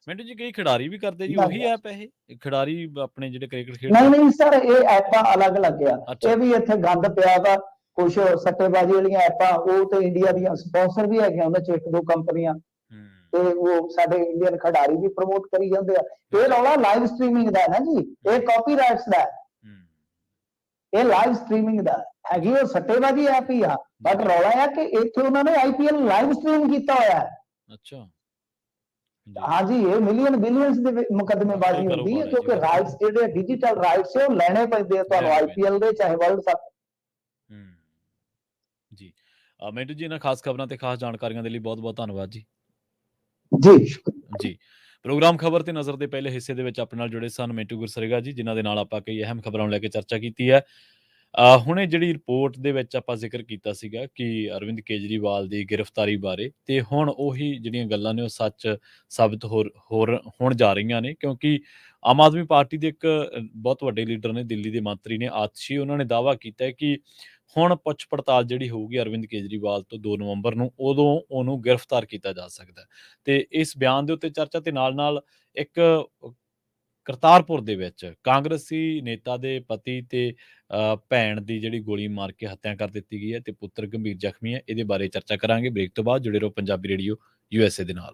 ਮਿੰਟੂ ਜੀ, ਕਈ ਖਿਡਾਰੀ ਵੀ ਕਰਦੇ ਜੀ, ਉਹੀ ਐਪ ਹੈ ਇਹ? ਖਿਡਾਰੀ ਆਪਣੇ ਜਿਹੜੇ ਕ੍ਰਿਕਟ ਨਹੀਂ ਖੇਡਦੇ? ਨਹੀਂ ਸਰ, ਇਹ ਐਪਾਂ ਅਲੱਗ-ਅਲੱਗ ਆ। ਅੱਛਾ ਇਹ ਵੀ ਇੱਥੇ ਗੰਦ ਪਿਆ ਵਾ, ਕੁਝ ਸੱਟੇਬਾਜ਼ੀ ਵਾਲੀਆਂ ਐਪਾਂ, ਉਹ ਤੇ ਇੰਡੀਆ ਦੀਆਂ ਸਪਾਂਸਰ ਵੀ ਹੈਗੀਆਂ ਉਹਨਾਂ 'ਚ ਇੱਕ ਦੋ ਕੰਪਨੀਆਂ, ਤੇ ਉਹ ਸਾਡੇ ਇੰਡੀਅਨ ਖਿਡਾਰੀ ਵੀ ਪ੍ਰਮੋਟ ਕਰੀ ਜਾਂਦੇ ਆ। ਇਹ ਰੌਲਾ ਲਾਈਵ ਸਟ੍ਰੀਮਿੰਗ ਦਾ ਹੈ ਨਾ ਜੀ, ਇਹ ਕਾਪੀਰਾਈਟਸ ਦਾ ਹੈ, ਇਹ ਲਾਈਵ ਸਟ੍ਰੀਮਿੰਗ ਦਾ ਹੈਗੀ, ਉਹ ਸੱਟੇਬਾਜ਼ੀ ਐਪ ਹੀ ਆ, ਬਟ ਰੌਲਾ ਹੈ ਕਿ ਇੱਥੇ ਉਹਨਾਂ ਨੇ ਆਈਪੀਐਲ ਲਾਈਵ ਸਟ੍ਰੀਮ ਕੀਤਾ ਹੋਇਆ ਹੈ। ਅੱਛਾ ਹਾਂਜੀ, ਇਹ ਮਿਲੀਅਨ ਬਿਲੀਅਨਸ ਦੇ ਮੁਕੱਦਮੇਬਾਜ਼ੀ ਹੁੰਦੀ ਹੈ ਕਿਉਂਕਿ ਰਾਈਟਸ ਜਿਹੜੇ ਡਿਜੀਟਲ ਰਾਈਟਸ ਹੈ ਉਹ ਲੈਣੇ ਪੈਂਦੇ ਆ ਤੁਹਾਨੂੰ ਆਈਪੀਐਲ ਦੇ ਚਾਹੇ ਵਰਲਡ ਕੱਪ। ਜੀ ਮਿੰਟੂ ਜੀ, ਇਹਨਾਂ ਖਾਸ ਖਬਰਾਂ ਤੇ ਖਾਸ ਜਾਣਕਾਰੀਆਂ ਦੇ ਲਈ ਬਹੁਤ ਬਹੁਤ ਧੰਨਵਾਦ ਜੀ। ਜੀ ਸ਼ੁਕਰੀਆ ਜੀ ਪ੍ਰੋਗਰਾਮ ਖਬਰ ਤੇ ਨਜ਼ਰ ਦੇ ਪਹਿਲੇ ਹਿੱਸੇ ਦੇ ਵਿੱਚ ਆਪਣੇ ਨਾਲ ਜੁੜੇ ਸਨ ਮਿੰਟੂ ਗੁਰਸਰੇਗਾ ਜੀ, ਜਿਨ੍ਹਾਂ ਦੇ ਨਾਲ ਆਪਾਂ ਕਈ ਅਹਿਮ ਖਬਰਾਂ ਨੂੰ ਲੈ ਕੇ ਚਰਚਾ ਕੀਤੀ ਹੈ। ਹੁਣੇ ਜਿਹੜੀ ਰਿਪੋਰਟ ਦੇ ਵਿੱਚ ਆਪਾਂ ਜ਼ਿਕਰ ਕੀਤਾ ਸੀਗਾ ਕਿ ਅਰਵਿੰਦ ਕੇਜਰੀਵਾਲ ਦੀ ਗ੍ਰਿਫਤਾਰੀ ਬਾਰੇ, ਤੇ ਹੁਣ ਉਹੀ ਜਿਹੜੀਆਂ ਗੱਲਾਂ ਨੇ ਉਹ ਸੱਚ ਸਾਬਿਤ ਹੋਣ ਜਾ ਰਹੀਆਂ ਨੇ, ਕਿਉਂਕਿ ਆਮ ਆਦਮੀ ਪਾਰਟੀ ਦੇ ਇੱਕ ਬਹੁਤ ਵੱਡੇ ਲੀਡਰ ਨੇ, ਦਿੱਲੀ ਦੇ ਮੰਤਰੀ ਨੇ ਆਤਸ਼ੀ, ਉਹਨਾਂ ਨੇ ਦਾਅਵਾ ਕੀਤਾ ਹੈ ਕਿ ਹੁਣ ਪੁੱਛ ਪੜਤਾਲ ਜਿਹੜੀ ਹੋਊਗੀ ਅਰਵਿੰਦ ਕੇਜਰੀਵਾਲ ਤੋਂ 2 ਨਵੰਬਰ ਨੂੰ, ਉਦੋਂ ਉਹਨੂੰ ਗ੍ਰਿਫਤਾਰ ਕੀਤਾ ਜਾ ਸਕਦਾ। ਤੇ ਇਸ ਬਿਆਨ ਦੇ ਉੱਤੇ ਚਰਚਾ ਤੇ ਨਾਲ ਇੱਕ ਕਰਤਾਰਪੁਰ ਦੇ ਵਿੱਚ ਕਾਂਗਰਸੀ ਨੇਤਾ ਦੇ ਪਤੀ ਤੇ ਭੈਣ ਦੀ ਜਿਹੜੀ ਗੋਲੀ ਮਾਰ ਕੇ ਹੱਤਿਆ ਕਰ ਦਿੱਤੀ ਗਈ ਹੈ ਤੇ ਪੁੱਤਰ ਗੰਭੀਰ ਜ਼ਖਮੀ ਹੈ। ਇਹਦੇ ਬਾਰੇ ਚਰਚਾ ਕਰਾਂਗੇ ਬ੍ਰੇਕ ਤੋਂ ਬਾਅਦ। ਜੁੜੇ ਰਹੋ ਪੰਜਾਬੀ ਰੇਡੀਓ USA ਦੇ ਨਾਲ।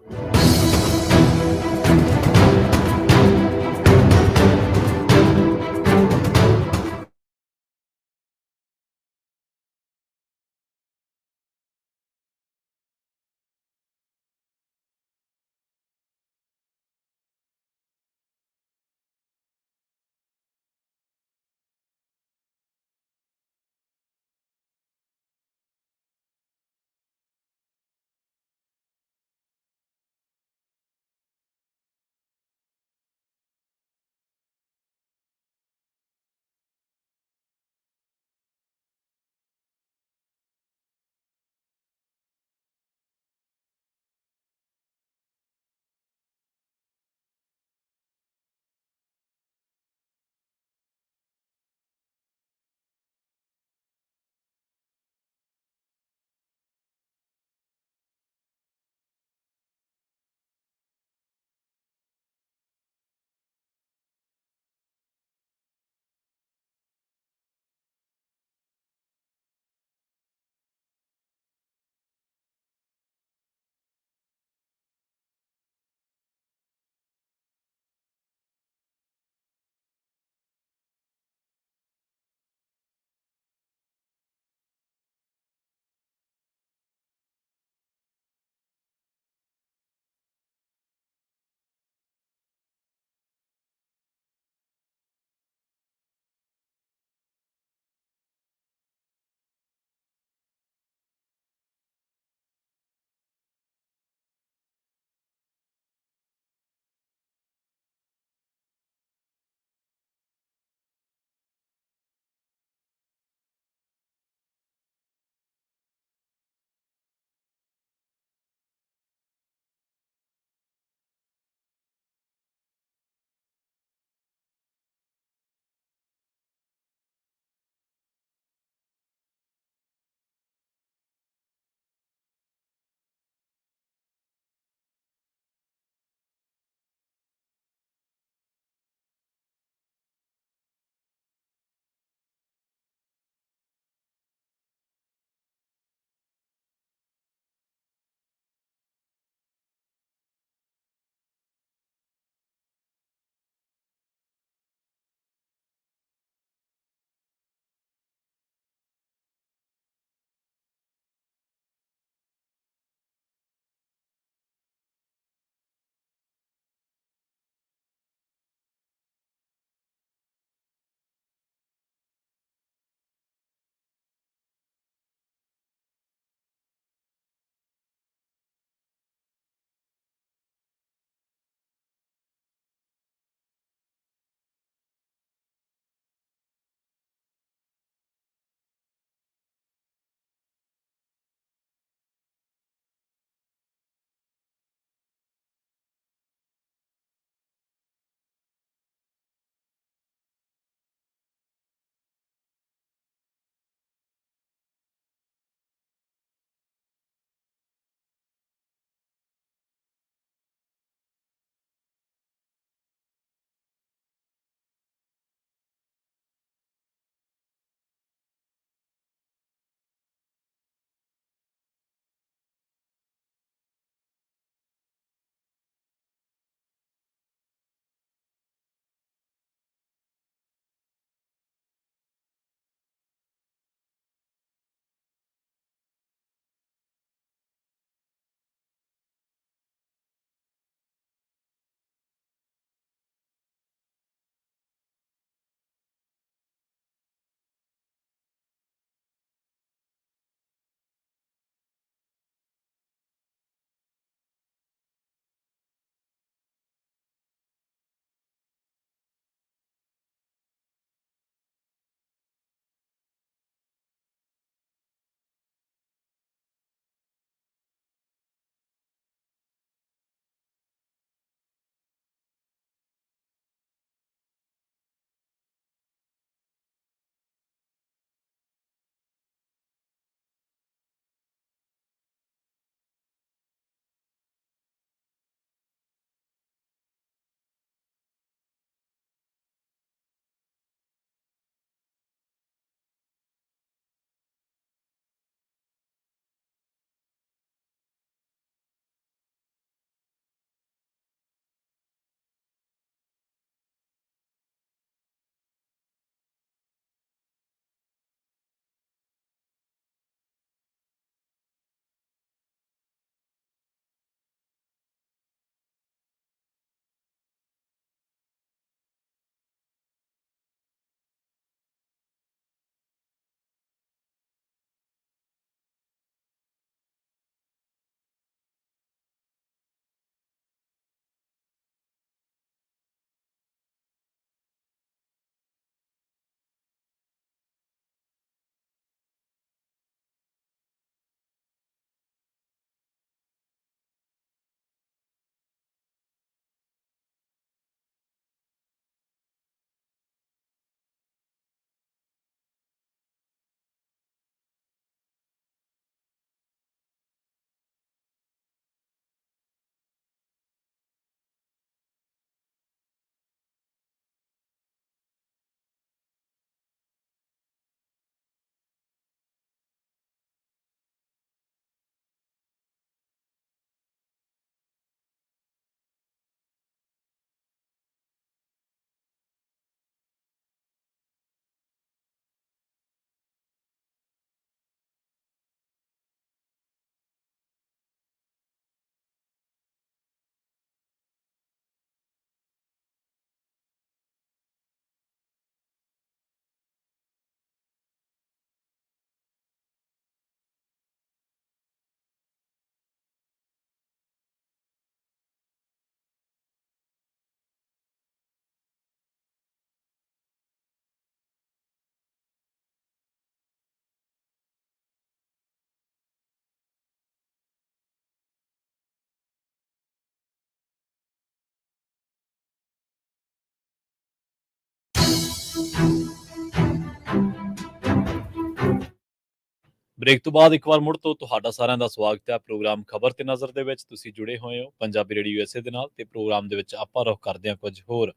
ਬ੍ਰੇਕ ਤੋਂ ਬਾਅਦ ਇੱਕ ਵਾਰ ਮੁੜ ਤੋਂ ਤੁਹਾਡਾ ਸਾਰਿਆਂ ਦਾ ਸਵਾਗਤ ਹੈ ਪ੍ਰੋਗਰਾਮ ਖਬਰ ਤੇ ਨਜ਼ਰ ਦੇ ਵਿੱਚ। ਤੁਸੀਂ ਜੁੜੇ ਹੋਏ ਹੋ ਪੰਜਾਬੀ ਰੇਡੀਓ USA ਦੇ ਨਾਲ ਤੇ ਪ੍ਰੋਗਰਾਮ ਦੇ ਵਿੱਚ ਆਪਾਂ ਰੁਖ ਕਰਦੇ ਹਾਂ ਕੁਝ ਹੋਰ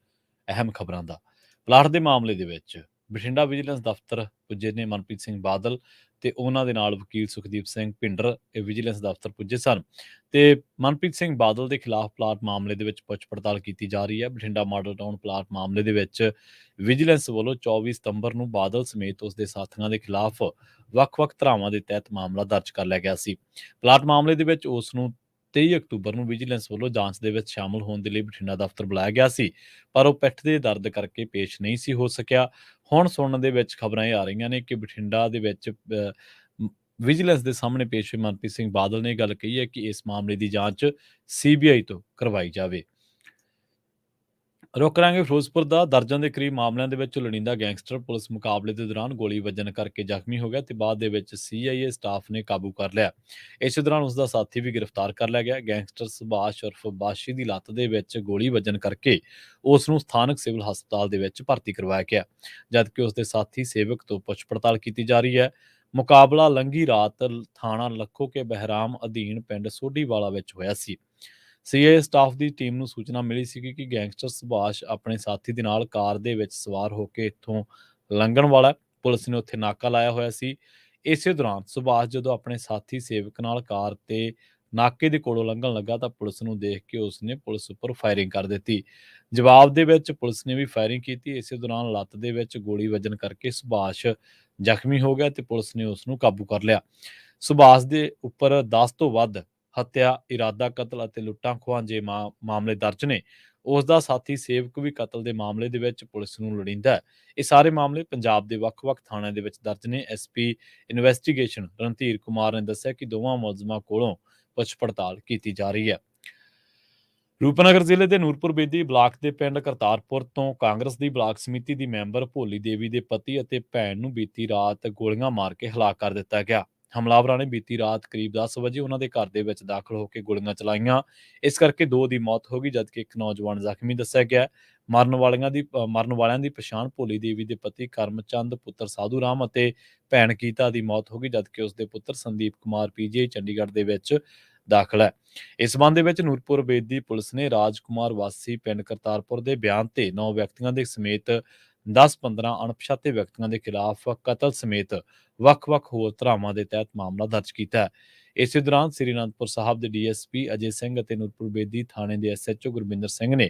ਅਹਿਮ ਖਬਰਾਂ ਦਾ। ਪਲਾਟ ਦੇ ਮਾਮਲੇ ਦੇ ਵਿੱਚ ਬਠਿੰਡਾ ਵਿਜੀਲੈਂਸ ਦਫ਼ਤਰ ਪੁੱਜੇ ਨੇ ਮਨਪ੍ਰੀਤ ਸਿੰਘ ਬਾਦਲ ਤੇ ਉਹਨਾਂ ਦੇ ਨਾਲ ਵਕੀਲ ਸੁਖਦੀਪ ਸਿੰਘ ਭਿੰਡਰ ਇਹ ਵਿਜੀਲੈਂਸ ਦਫ਼ਤਰ ਪੁੱਜੇ ਸਨ ਤੇ ਮਨਪ੍ਰੀਤ ਸਿੰਘ ਬਾਦਲ ਦੇ ਖਿਲਾਫ ਪਲਾਟ ਮਾਮਲੇ ਦੇ ਵਿੱਚ ਪੁੱਛ ਪੜਤਾਲ ਕੀਤੀ ਜਾ ਰਹੀ ਹੈ। ਬਠਿੰਡਾ ਮਾਡਲ ਟਾਊਨ ਪਲਾਟ ਮਾਮਲੇ ਦੇ ਵਿੱਚ ਵਿਜੀਲੈਂਸ ਵੱਲੋਂ 24 ਸਤੰਬਰ ਨੂੰ ਬਾਦਲ ਸਮੇਤ ਉਸ ਦੇ ਸਾਥੀਆਂ ਦੇ ਖਿਲਾਫ ਵੱਖ-ਵੱਖ ਧਾਰਾਵਾਂ ਦੇ ਤਹਿਤ ਮਾਮਲਾ ਦਰਜ ਕਰ ਲਿਆ ਗਿਆ ਸੀ। ਪਲਾਟ ਮਾਮਲੇ ਦੇ ਵਿੱਚ ਉਸ ਨੂੰ 23 ਅਕਤੂਬਰ ਨੂੰ ਵਿਜੀਲੈਂਸ ਵੱਲੋਂ ਜਾਂਚ ਦੇ ਵਿੱਚ ਸ਼ਾਮਲ ਹੋਣ ਦੇ ਲਈ ਬਠਿੰਡਾ ਦਫ਼ਤਰ ਬੁਲਾਇਆ ਗਿਆ ਸੀ, ਪਰ ਉਹ ਪਿੱਠ ਦੇ ਦਰਦ ਕਰਕੇ ਪੇਸ਼ ਨਹੀਂ ਸੀ ਹੋ ਸਕਿਆ। ਹੁਣ ਸੁਣਨ ਦੇ ਵਿੱਚ ਖਬਰਾਂ ਇਹ ਆ ਰਹੀਆਂ ਨੇ ਕਿ ਬਠਿੰਡਾ ਦੇ ਵਿੱਚ ਵਿਜੀਲੈਂਸ ਦੇ ਸਾਹਮਣੇ ਪੇਸ਼ ਹੋਏ ਮਨਪ੍ਰੀਤ ਸਿੰਘ ਬਾਦਲ ਨੇ ਗੱਲ ਕਹੀ ਹੈ ਕਿ ਇਸ ਮਾਮਲੇ ਦੀ ਜਾਂਚ CBI ਤੋਂ ਕਰਵਾਈ ਜਾਵੇ। ਰੁਕ ਕਰਾਂਗੇ ਫਿਰੋਜ਼ਪੁਰ ਦਾ। ਦਰਜਨ ਦੇ ਕਰੀਬ ਮਾਮਲਿਆਂ ਦੇ ਵਿੱਚ ਲੋੜੀਂਦਾ ਗੈਂਗਸਟਰ ਪੁਲਿਸ ਮੁਕਾਬਲੇ ਦੇ ਦੌਰਾਨ ਗੋਲੀ ਵੱਜਣ ਕਰਕੇ ਜ਼ਖਮੀ ਹੋ ਗਿਆ ਤੇ ਬਾਅਦ ਦੇ ਵਿੱਚ CIA ਸਟਾਫ ਨੇ ਕਾਬੂ ਕਰ ਲਿਆ। ਇਸੇ ਦੌਰਾਨ ਉਸ ਦਾ ਸਾਥੀ ਵੀ ਗ੍ਰਿਫਤਾਰ ਕਰ ਲਿਆ ਗਿਆ। ਗੈਂਗਸਟਰ ਸੁਭਾਸ਼ ਉਰਫ ਬਾਸ਼ੀ ਦੀ ਲੱਤ ਦੇ ਵਿੱਚ ਗੋਲੀ ਵੱਜਣ ਕਰਕੇ ਉਸ ਨੂੰ ਸਥਾਨਕ ਸਿਵਲ ਹਸਪਤਾਲ ਦੇ ਵਿੱਚ ਭਰਤੀ ਕਰਵਾਇਆ ਗਿਆ, ਜਦਕਿ ਉਸ ਦੇ ਸਾਥੀ ਸੇਵਕ ਤੋਂ ਪੁੱਛ ਪੜਤਾਲ ਕੀਤੀ ਜਾ ਰਹੀ ਹੈ। ਮੁਕਾਬਲਾ ਲੰਘੀ ਰਾਤ ਥਾਣਾ ਲੱਖੋ ਕੇ ਬਹਿਰਾਮ ਅਧੀਨ ਪਿੰਡ ਸੋਢੀਵਾਲਾ ਵਿੱਚ ਹੋਇਆ ਸੀ। CIA ਸਟਾਫ ਦੀ ਟੀਮ ਨੂੰ ਸੂਚਨਾ ਮਿਲੀ ਸੀ ਕਿ ਗੈਂਗਸਟਰ ਸੁਭਾਸ਼ ਆਪਣੇ ਸਾਥੀ ਦੇ ਨਾਲ ਕਾਰ ਦੇ ਵਿੱਚ ਸਵਾਰ ਹੋ ਕੇ ਇੱਥੋਂ ਲੰਘਣ ਵਾਲਾ ਹੈ। ਪੁਲਿਸ ਨੇ ਉੱਥੇ ਨਾਕਾ ਲਾਇਆ ਹੋਇਆ ਸੀ। ਇਸੇ ਦੌਰਾਨ ਸੁਭਾਸ਼ ਜਦੋਂ ਆਪਣੇ ਸਾਥੀ ਸੇਵਕ ਨਾਲ ਕਾਰ ਤੇ ਨਾਕੇ ਦੇ ਕੋਲੋਂ ਲੰਘਣ ਲੱਗਾ ਤਾਂ ਪੁਲਿਸ ਨੂੰ ਦੇਖ ਕੇ ਉਸਨੇ ਪੁਲਿਸ ਉੱਪਰ ਫਾਇਰਿੰਗ ਕਰ ਦਿੱਤੀ। ਜਵਾਬ ਦੇ ਵਿੱਚ ਪੁਲਿਸ ਨੇ ਵੀ ਫਾਇਰਿੰਗ ਕੀਤੀ। ਇਸੇ ਦੌਰਾਨ ਲੱਤ ਦੇ ਵਿੱਚ ਗੋਲੀ ਵੱਜਣ ਕਰਕੇ ਸੁਭਾਸ਼ ਜ਼ਖਮੀ ਹੋ ਗਿਆ ਤੇ ਪੁਲਿਸ ਨੇ ਉਸ ਨੂੰ ਕਾਬੂ ਕਰ ਲਿਆ। ਸੁਭਾਸ਼ ਦੇ ਉੱਪਰ 10 ਤੋਂ ਵੱਧ ਹੱਤਿਆ, ਇਰਾਦਾ ਕਤਲ ਅਤੇ ਲੁੱਟਾਂ ਖੋਹਾਂ ਜੇ ਮਾਮਲੇ ਦਰਜ ਨੇ। ਉਸ ਦਾ ਸਾਥੀ ਸੇਵਕ ਵੀ ਕਤਲ ਦੇ ਮਾਮਲੇ ਦੇ ਵਿੱਚ ਪੁਲਿਸ ਨੂੰ ਲੋੜੀਂਦਾ ਹੈ। ਇਹ ਸਾਰੇ ਮਾਮਲੇ ਪੰਜਾਬ ਦੇ ਵੱਖ-ਵੱਖ ਥਾਣਿਆਂ ਦੇ ਵਿੱਚ ਦਰਜ ਨੇ। SP ਇਨਵੈਸਟੀਗੇਸ਼ਨ ਰਣਧੀਰ ਕੁਮਾਰ ਨੇ ਦੱਸਿਆ ਕਿ ਦੋਵਾਂ ਮੁਲਜ਼ਮਾਂ ਕੋਲੋਂ ਪੁੱਛ ਪੜਤਾਲ ਕੀਤੀ ਜਾ ਰਹੀ ਹੈ। ਰੂਪਨਗਰ ਜ਼ਿਲ੍ਹੇ ਦੇ ਨੂਰਪੁਰ ਬੇਦੀ ਬਲਾਕ ਦੇ ਪਿੰਡ ਕਰਤਾਰਪੁਰ ਤੋਂ ਕਾਂਗਰਸ ਦੀ ਬਲਾਕ ਸਮਿਤੀ ਦੀ ਮੈਂਬਰ ਭੋਲੀ ਦੇਵੀ ਦੇ ਪਤੀ ਅਤੇ ਭੈਣ ਨੂੰ ਬੀਤੀ ਰਾਤ ਗੋਲੀਆਂ ਮਾਰ ਕੇ ਹਲਾਕ ਕਰ ਦਿੱਤਾ ਗਿਆ। ਹਮਲਾਵਰਾਂ ਨੇ ਬੀਤੀ ਰਾਤ ਕਰੀਬ 10 ਵਜੇ ਉਹਨਾਂ ਦੇ ਘਰ ਦੇ ਵਿੱਚ ਦਾਖਲ ਹੋ ਕੇ ਗੋਲੀਆਂ ਚਲਾਈਆਂ। ਇਸ ਕਰਕੇ 2 ਦੀ ਮੌਤ ਹੋ ਗਈ, ਜਦਕਿ ਇੱਕ ਨੌਜਵਾਨ ਜ਼ਖਮੀ ਦੱਸਿਆ ਗਿਆ। ਮਰਨ ਵਾਲਿਆਂ ਦੀ ਪਛਾਣ ਭੋਲੀ ਦੇਵੀ ਦੇ ਪਤੀ ਕਰਮਚੰਦ ਪੁੱਤਰ ਸਾਧੂ ਰਾਮ ਅਤੇ ਭੈਣ ਗੀਤਾ ਦੀ ਮੌਤ ਹੋ ਗਈ, ਜਦਕਿ ਉਸ ਦੇ ਪੁੱਤਰ ਸੰਦੀਪ ਕੁਮਾਰ PGI ਚੰਡੀਗੜ੍ਹ ਦੇ ਵਿੱਚ ਦਾਖਲ ਹੈ। ਇਸ ਸੰਬੰਧ ਦੇ ਵਿੱਚ ਨੂਰਪੁਰ ਬੇਦੀ ਪੁਲਿਸ ਨੇ ਰਾਜਕੁਮਾਰ ਵਾਸੀ ਪਿੰਡ ਕਰਤਾਰਪੁਰ ਦੇ ਬਿਆਨ ਤੇ 9 ਵਿਅਕਤੀਆਂ ਦੇ ਸਮੇਤ 10-15 ਅਣਪਛਾਤੇ ਵਿਅਕਤੀਆਂ ਦੇ ਖਿਲਾਫ ਕਤਲ ਸਮੇਤ ਵੱਖ-ਵੱਖ ਹੋਰ ਧਾਰਾਵਾਂ ਦੇ ਤਹਿਤ ਮਾਮਲਾ ਦਰਜ ਕੀਤਾ ਹੈ। ਇਸੇ ਦੌਰਾਨ ਸ੍ਰੀ ਅਨੰਦਪੁਰ ਸਾਹਿਬ ਦੇ DSP ਅਜੇ ਸਿੰਘ ਅਤੇ ਨੂਰਪੁਰ ਬੇਦੀ ਥਾਣੇ ਦੇ SHO ਗੁਰਬਿੰਦਰ ਸਿੰਘ ਨੇ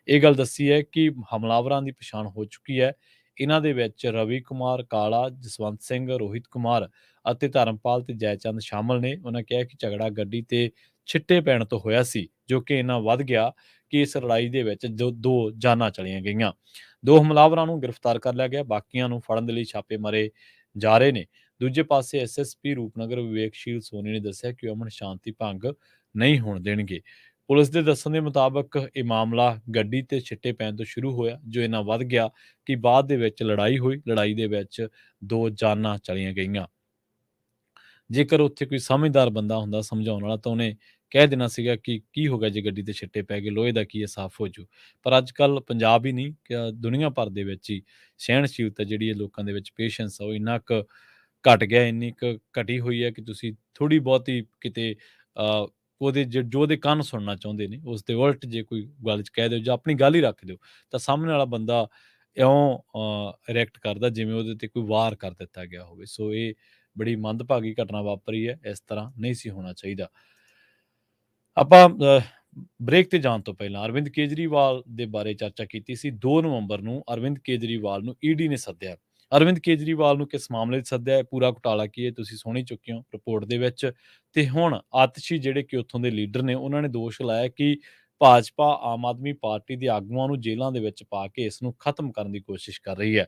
ਇਹ ਗੱਲ ਦੱਸੀ ਹੈ ਕਿ ਹਮਲਾਵਰਾਂ ਦੀ ਪਛਾਣ ਹੋ ਚੁੱਕੀ ਹੈ। ਇਹਨਾਂ ਦੇ ਵਿੱਚ ਰਵੀ ਕੁਮਾਰ ਕਾਲਾ, ਜਸਵੰਤ ਸਿੰਘ, ਰੋਹਿਤ ਕੁਮਾਰ ਅਤੇ ਧਰਮਪਾਲ ਤੇ ਜੈਚੰਦ ਸ਼ਾਮਲ ਨੇ। ਉਹਨਾਂ ਕਿਹਾ ਕਿ ਝਗੜਾ ਗੱਡੀ ਤੇ ਛਿੱਟੇ ਪੈਣ ਤੋਂ ਹੋਇਆ ਸੀ, ਜੋ ਕਿ ਇੰਨਾ ਵੱਧ ਗਿਆ ਕਿ ਇਸ ਲੜਾਈ ਦੇ ਵਿੱਚ 2 ਜਾਨਾਂ ਚਲੀਆਂ ਗਈਆਂ। 2 ਹਮਲਾਵਰਾਂ ਨੂੰ ਗ੍ਰਿਫਤਾਰ ਕਰ ਲਿਆ ਗਿਆ, ਬਾਕੀਆਂ ਨੂੰ ਫੜਨ ਦੇ ਲਈ ਛਾਪੇ ਮਾਰੇ ਜਾ ਰਹੇ ਨੇ। ਦੂਜੇ ਪਾਸੇ SSP ਰੂਪਨਗਰ ਵਿਵੇਕਸ਼ੀਲ ਸੋਨੀ ਨੇ ਦੱਸਿਆ ਕਿ ਉਹ ਅਮਨ ਸ਼ਾਂਤੀ ਭੰਗ ਨਹੀਂ ਹੋਣ ਦੇਣਗੇ। ਪੁਲਿਸ ਦੇ ਦੱਸਣ ਦੇ ਮੁਤਾਬਕ ਇਹ ਮਾਮਲਾ ਗੱਡੀ ਤੇ ਛਿੱਟੇ ਪੈਣ ਤੋਂ ਸ਼ੁਰੂ ਹੋਇਆ, ਜੋ ਇੰਨਾ ਵੱਧ ਗਿਆ ਕਿ ਬਾਅਦ ਦੇ ਵਿੱਚ ਲੜਾਈ ਹੋਈ। ਲੜਾਈ ਦੇ ਵਿੱਚ 2 ਜਾਨਾਂ ਚਲੀਆਂ ਗਈਆਂ। ਜੇਕਰ ਉੱਥੇ ਕੋਈ ਸਮਝਦਾਰ ਬੰਦਾ ਹੁੰਦਾ ਸਮਝਾਉਣ ਵਾਲਾ ਤਾਂ ਉਹਨੇ ਕਹਿ ਦੇਣਾ ਸੀਗਾ ਕਿ ਕੀ ਹੋ ਗਿਆ ਜੇ ਗੱਡੀ ਤੇ ਛਿੱਟੇ ਪੈ ਗਏ, ਲੋਹੇ ਦਾ ਕੀ ਹੈ, ਸਾਫ਼ ਹੋ ਜੂ। ਪਰ ਅੱਜ ਕੱਲ੍ਹ ਪੰਜਾਬ ਹੀ ਨਹੀਂ ਦੁਨੀਆ ਭਰ ਦੇ ਵਿੱਚ ਹੀ ਸਹਿਣਸ਼ੀਲਤਾ ਜਿਹੜੀ ਹੈ, ਲੋਕਾਂ ਦੇ ਵਿੱਚ ਪੇਸ਼ੈਂਸ ਆ, ਉਹ ਇੰਨਾ ਕੁ ਘਟ ਗਿਆ, ਇੰਨੀ ਕੁ ਘਟੀ ਹੋਈ ਹੈ ਕਿ ਤੁਸੀਂ ਥੋੜ੍ਹੀ ਬਹੁਤੀ ਕਿਤੇ ਉਹਦੇ ਜੋ ਉਹਦੇ ਕੰਨ ਸੁਣਨਾ ਚਾਹੁੰਦੇ ਨੇ ਉਸ ਦੇ ਉਲਟ ਜੇ ਕੋਈ ਗੱਲ 'ਚ ਕਹਿ ਦਿਓ ਜਾਂ ਆਪਣੀ ਗੱਲ ਹੀ ਰੱਖ ਦਿਓ ਤਾਂ ਸਾਹਮਣੇ ਵਾਲਾ ਬੰਦਾ ਇਉਂ ਰਿਐਕਟ ਕਰਦਾ ਜਿਵੇਂ ਉਹਦੇ ਤੇ ਕੋਈ ਵਾਰ ਕਰ ਦਿੱਤਾ ਗਿਆ ਹੋਵੇ। ਸੋ ਇਹ ਬੜੀ ਮੰਦਭਾਗੀ ਘਟਨਾ ਵਾਪਰੀ ਹੈ, ਇਸ ਤਰ੍ਹਾਂ ਨਹੀਂ ਸੀ ਹੋਣਾ ਚਾਹੀਦਾ। ਆਪਾਂ ਬ੍ਰੇਕ ਤੇ ਜਾਣ ਤੋਂ ਪਹਿਲਾਂ ਅਰਵਿੰਦ ਕੇਜਰੀਵਾਲ ਦੇ ਬਾਰੇ ਚਰਚਾ ਕੀਤੀ ਸੀ। 2 ਨਵੰਬਰ ਨੂੰ ਅਰਵਿੰਦ ਕੇਜਰੀਵਾਲ ਨੂੰ ED ਨੇ ਸੱਦਿਆ। ਅਰਵਿੰਦ ਕੇਜਰੀਵਾਲ ਨੂੰ ਕਿਸ ਮਾਮਲੇ 'ਚ ਸੱਦਿਆ ਹੈ, ਪੂਰਾ ਘੁਟਾਲਾ ਕੀ ਹੈ, ਤੁਸੀਂ ਸੁਣ ਹੀ ਚੁੱਕੇ ਹੋ ਰਿਪੋਰਟ ਦੇ ਵਿੱਚ। ਤੇ ਹੁਣ ਆਤਸ਼ੀ ਜਿਹੜੇ ਕਿ ਉੱਥੋਂ ਦੇ ਲੀਡਰ ਨੇ, ਉਹਨਾਂ ਨੇ ਦੋਸ਼ ਲਾਇਆ ਕਿ ਭਾਜਪਾ ਆਮ ਆਦਮੀ ਪਾਰਟੀ ਦੇ ਆਗੂਆਂ ਨੂੰ ਜੇਲ੍ਹਾਂ ਦੇ ਵਿੱਚ ਪਾ ਕੇ ਇਸ ਨੂੰ ਖਤਮ ਕਰਨ ਦੀ ਕੋਸ਼ਿਸ਼ ਕਰ ਰਹੀ ਹੈ।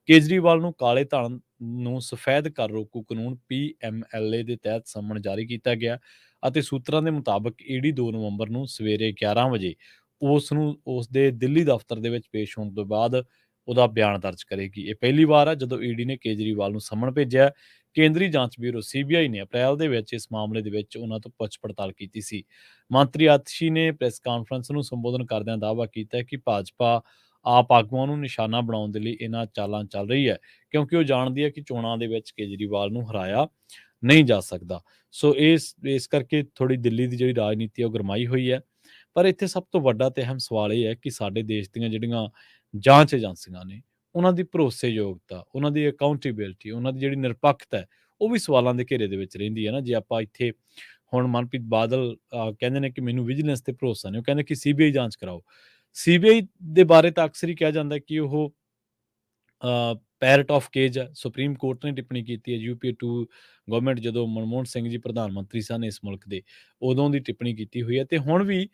ਕੇਜਰੀਵਾਲ ਨੂੰ ਕਾਲੇ ਧਨ ਨੂੰ ਸਫੈਦ ਕਰ ਰੋਕੂ ਕਾਨੂੰਨ PMLA ਦੇ ਤਹਿਤ ਸੰਮਨ ਜਾਰੀ ਕੀਤਾ ਗਿਆ ਅਤੇ ਸੂਤਰਾਂ ਦੇ ਮੁਤਾਬਕ ED 2 ਨਵੰਬਰ ਨੂੰ ਸਵੇਰੇ 11 ਵਜੇ ਉਸ ਨੂੰ ਉਸ ਦੇ ਦਿੱਲੀ ਦਫ਼ਤਰ ਦੇ ਵਿੱਚ ਪੇਸ਼ ਹੋਣ ਤੋਂ ਬਾਅਦ ਉਹਦਾ ਬਿਆਨ ਦਰਜ ਕਰੇਗੀ। ਇਹ ਪਹਿਲੀ ਵਾਰ ਹੈ ਜਦੋਂ ED ਨੇ ਕੇਜਰੀਵਾਲ ਨੂੰ ਸੰਮਨ ਭੇਜਿਆ। ਕੇਂਦਰੀ ਜਾਂਚ ਬਿਊਰੋ CBI ਨੇ ਅਪ੍ਰੈਲ ਦੇ ਵਿੱਚ ਇਸ ਮਾਮਲੇ ਦੇ ਵਿੱਚ ਉਹਨਾਂ ਤੋਂ ਪੁੱਛ ਪੜਤਾਲ ਕੀਤੀ ਸੀ। ਮੰਤਰੀ ਆਤਸ਼ੀ ਨੇ ਪ੍ਰੈਸ ਕਾਨਫਰੰਸ ਨੂੰ ਸੰਬੋਧਨ ਕਰਦਿਆਂ ਦਾਅਵਾ ਕੀਤਾ ਕਿ ਭਾਜਪਾ ਆਪ ਆਗੂਆਂ ਨੂੰ ਨਿਸ਼ਾਨਾ ਬਣਾਉਣ ਦੇ ਲਈ ਇਹਨਾਂ ਚਾਲਾਂ ਚੱਲ ਰਹੀ ਹੈ, ਕਿਉਂਕਿ ਉਹ ਜਾਣਦੀ ਹੈ ਕਿ ਚੋਣਾਂ ਦੇ ਵਿੱਚ ਕੇਜਰੀਵਾਲ ਨੂੰ ਹਰਾਇਆ ਨਹੀਂ ਜਾ ਸਕਦਾ। ਸੋ ਇਸ ਕਰਕੇ ਥੋੜ੍ਹੀ ਦਿੱਲੀ ਦੀ ਜਿਹੜੀ ਰਾਜਨੀਤੀ ਹੈ ਉਹ ਗਰਮਾਈ ਹੋਈ ਹੈ। ਪਰ ਇੱਥੇ ਸਭ ਤੋਂ ਵੱਡਾ ਤੇ ਅਹਿਮ ਸਵਾਲ ਇਹ ਹੈ ਕਿ ਸਾਡੇ ਦੇਸ਼ ਦੀਆਂ ਜਿਹੜੀਆਂ ਜਾਂਚ ਏਜੰਸੀਆਂ ਨੇ, ਉਹਨਾਂ ਦੀ ਭਰੋਸੇਯੋਗਤਾ, ਉਹਨਾਂ ਦੀ ਅਕਾਊਂਟੇਬਿਲਿਟੀ, ਉਹਨਾਂ ਦੀ ਜਿਹੜੀ ਨਿਰਪੱਖਤਾ ਹੈ, ਉਹ ਵੀ ਸਵਾਲਾਂ ਦੇ ਘੇਰੇ ਦੇ ਵਿੱਚ ਰਹਿੰਦੀ ਹੈ ਨਾ। ਜੇ ਆਪਾਂ ਇੱਥੇ ਹੁਣ ਮਨਪ੍ਰੀਤ ਬਾਦਲ ਕਹਿੰਦੇ ਨੇ ਕਿ ਮੈਨੂੰ ਵਿਜੀਲੈਂਸ ਤੇ ਭਰੋਸਾ ਨਹੀਂ, ਉਹ ਕਹਿੰਦੇ ਕਿ ਸੀਬੀਆਈ ਜਾਂਚ ਕਰਾਓ। ਸੀਬੀਆਈ ਦੇ ਬਾਰੇ ਤਾਂ ਅਕਸਰ ਹੀ ਕਿਹਾ ਜਾਂਦਾ ਕਿ ਉਹ ਪੈਰਟ ਆਫ ਕੇਜ ਹੈ। ਸੁਪਰੀਮ ਕੋਰਟ ਨੇ ਟਿੱਪਣੀ ਕੀਤੀ ਹੈ, ਯੂਪੀਏ 2 ਗਵਰਨਮੈਂਟ ਜਦੋਂ ਮਨਮੋਹਨ ਸਿੰਘ ਜੀ ਪ੍ਰਧਾਨ ਮੰਤਰੀ ਸਨ ਇਸ ਮੁਲਕ ਦੇ, ਉਦੋਂ ਦੀ ਟਿੱਪਣੀ ਕੀਤੀ ਹੋਈ ਹੈ। ਤੇ ਹੁਣ ਵੀ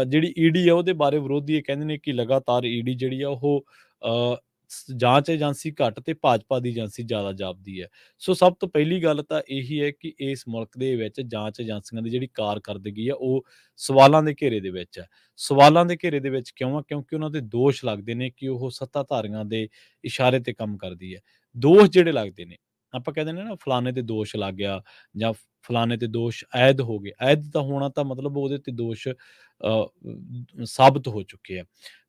ਜਿਹੜੀ ਈਡੀ ਆ ਉਹਦੇ ਬਾਰੇ ਵਿਰੋਧੀ ਇਹ ਕਹਿੰਦੇ ਨੇ ਕਿ ਲਗਾਤਾਰ ਈਡੀ ਜਿਹੜੀ ਆ ਉਹ ਜਾਂਚ ਏਜੰਸੀ ਘੱਟ ਤੇ ਭਾਜਪਾ ਦੀ ਏਜੰਸੀ ਜ਼ਿਆਦਾ ਜਾਪਦੀ ਹੈ। ਸੋ ਸਭ ਤੋਂ ਪਹਿਲੀ ਗੱਲ ਤਾਂ ਇਹੀ ਹੈ ਕਿ ਇਸ ਮੁਲਕ ਦੇ ਵਿੱਚ ਜਾਂਚ ਏਜੰਸੀਆਂ ਦੀ ਜਿਹੜੀ ਕਾਰਕਰਦਗੀ ਆ ਉਹ ਸਵਾਲਾਂ ਦੇ ਘੇਰੇ ਦੇ ਵਿੱਚ ਹੈ। ਸਵਾਲਾਂ ਦੇ ਘੇਰੇ ਦੇ ਵਿੱਚ ਕਿਉਂ ਆ? ਕਿਉਂਕਿ ਉਹਨਾਂ ਦੇ ਦੋਸ਼ ਲੱਗਦੇ ਨੇ ਕਿ ਉਹ ਸੱਤਾਧਾਰੀਆਂ ਦੇ ਇਸ਼ਾਰੇ ਤੇ ਕੰਮ ਕਰਦੀ ਹੈ। ਦੋਸ਼ ਜਿਹੜੇ ਲੱਗਦੇ ਨੇ, ਆਪਾਂ ਕਹਿੰਦੇ ਨੇ ਨਾ ਫਲਾਣੇ ਤੇ ਦੋਸ਼ ਲੱਗ ਗਿਆ ਜਾਂ ਫਲਾਣੇ ਤੇ ਦੋਸ਼ ਆਇਦ ਹੋ ਗਏ। ਆਇਦ ਤਾਂ ਹੋਣਾ ਤਾਂ ਮਤਲਬ ਉਹਦੇ ਤੇ ਦੋਸ਼ ਸਾਬਤ ਹੋ ਚੁੱਕੇ ਆ।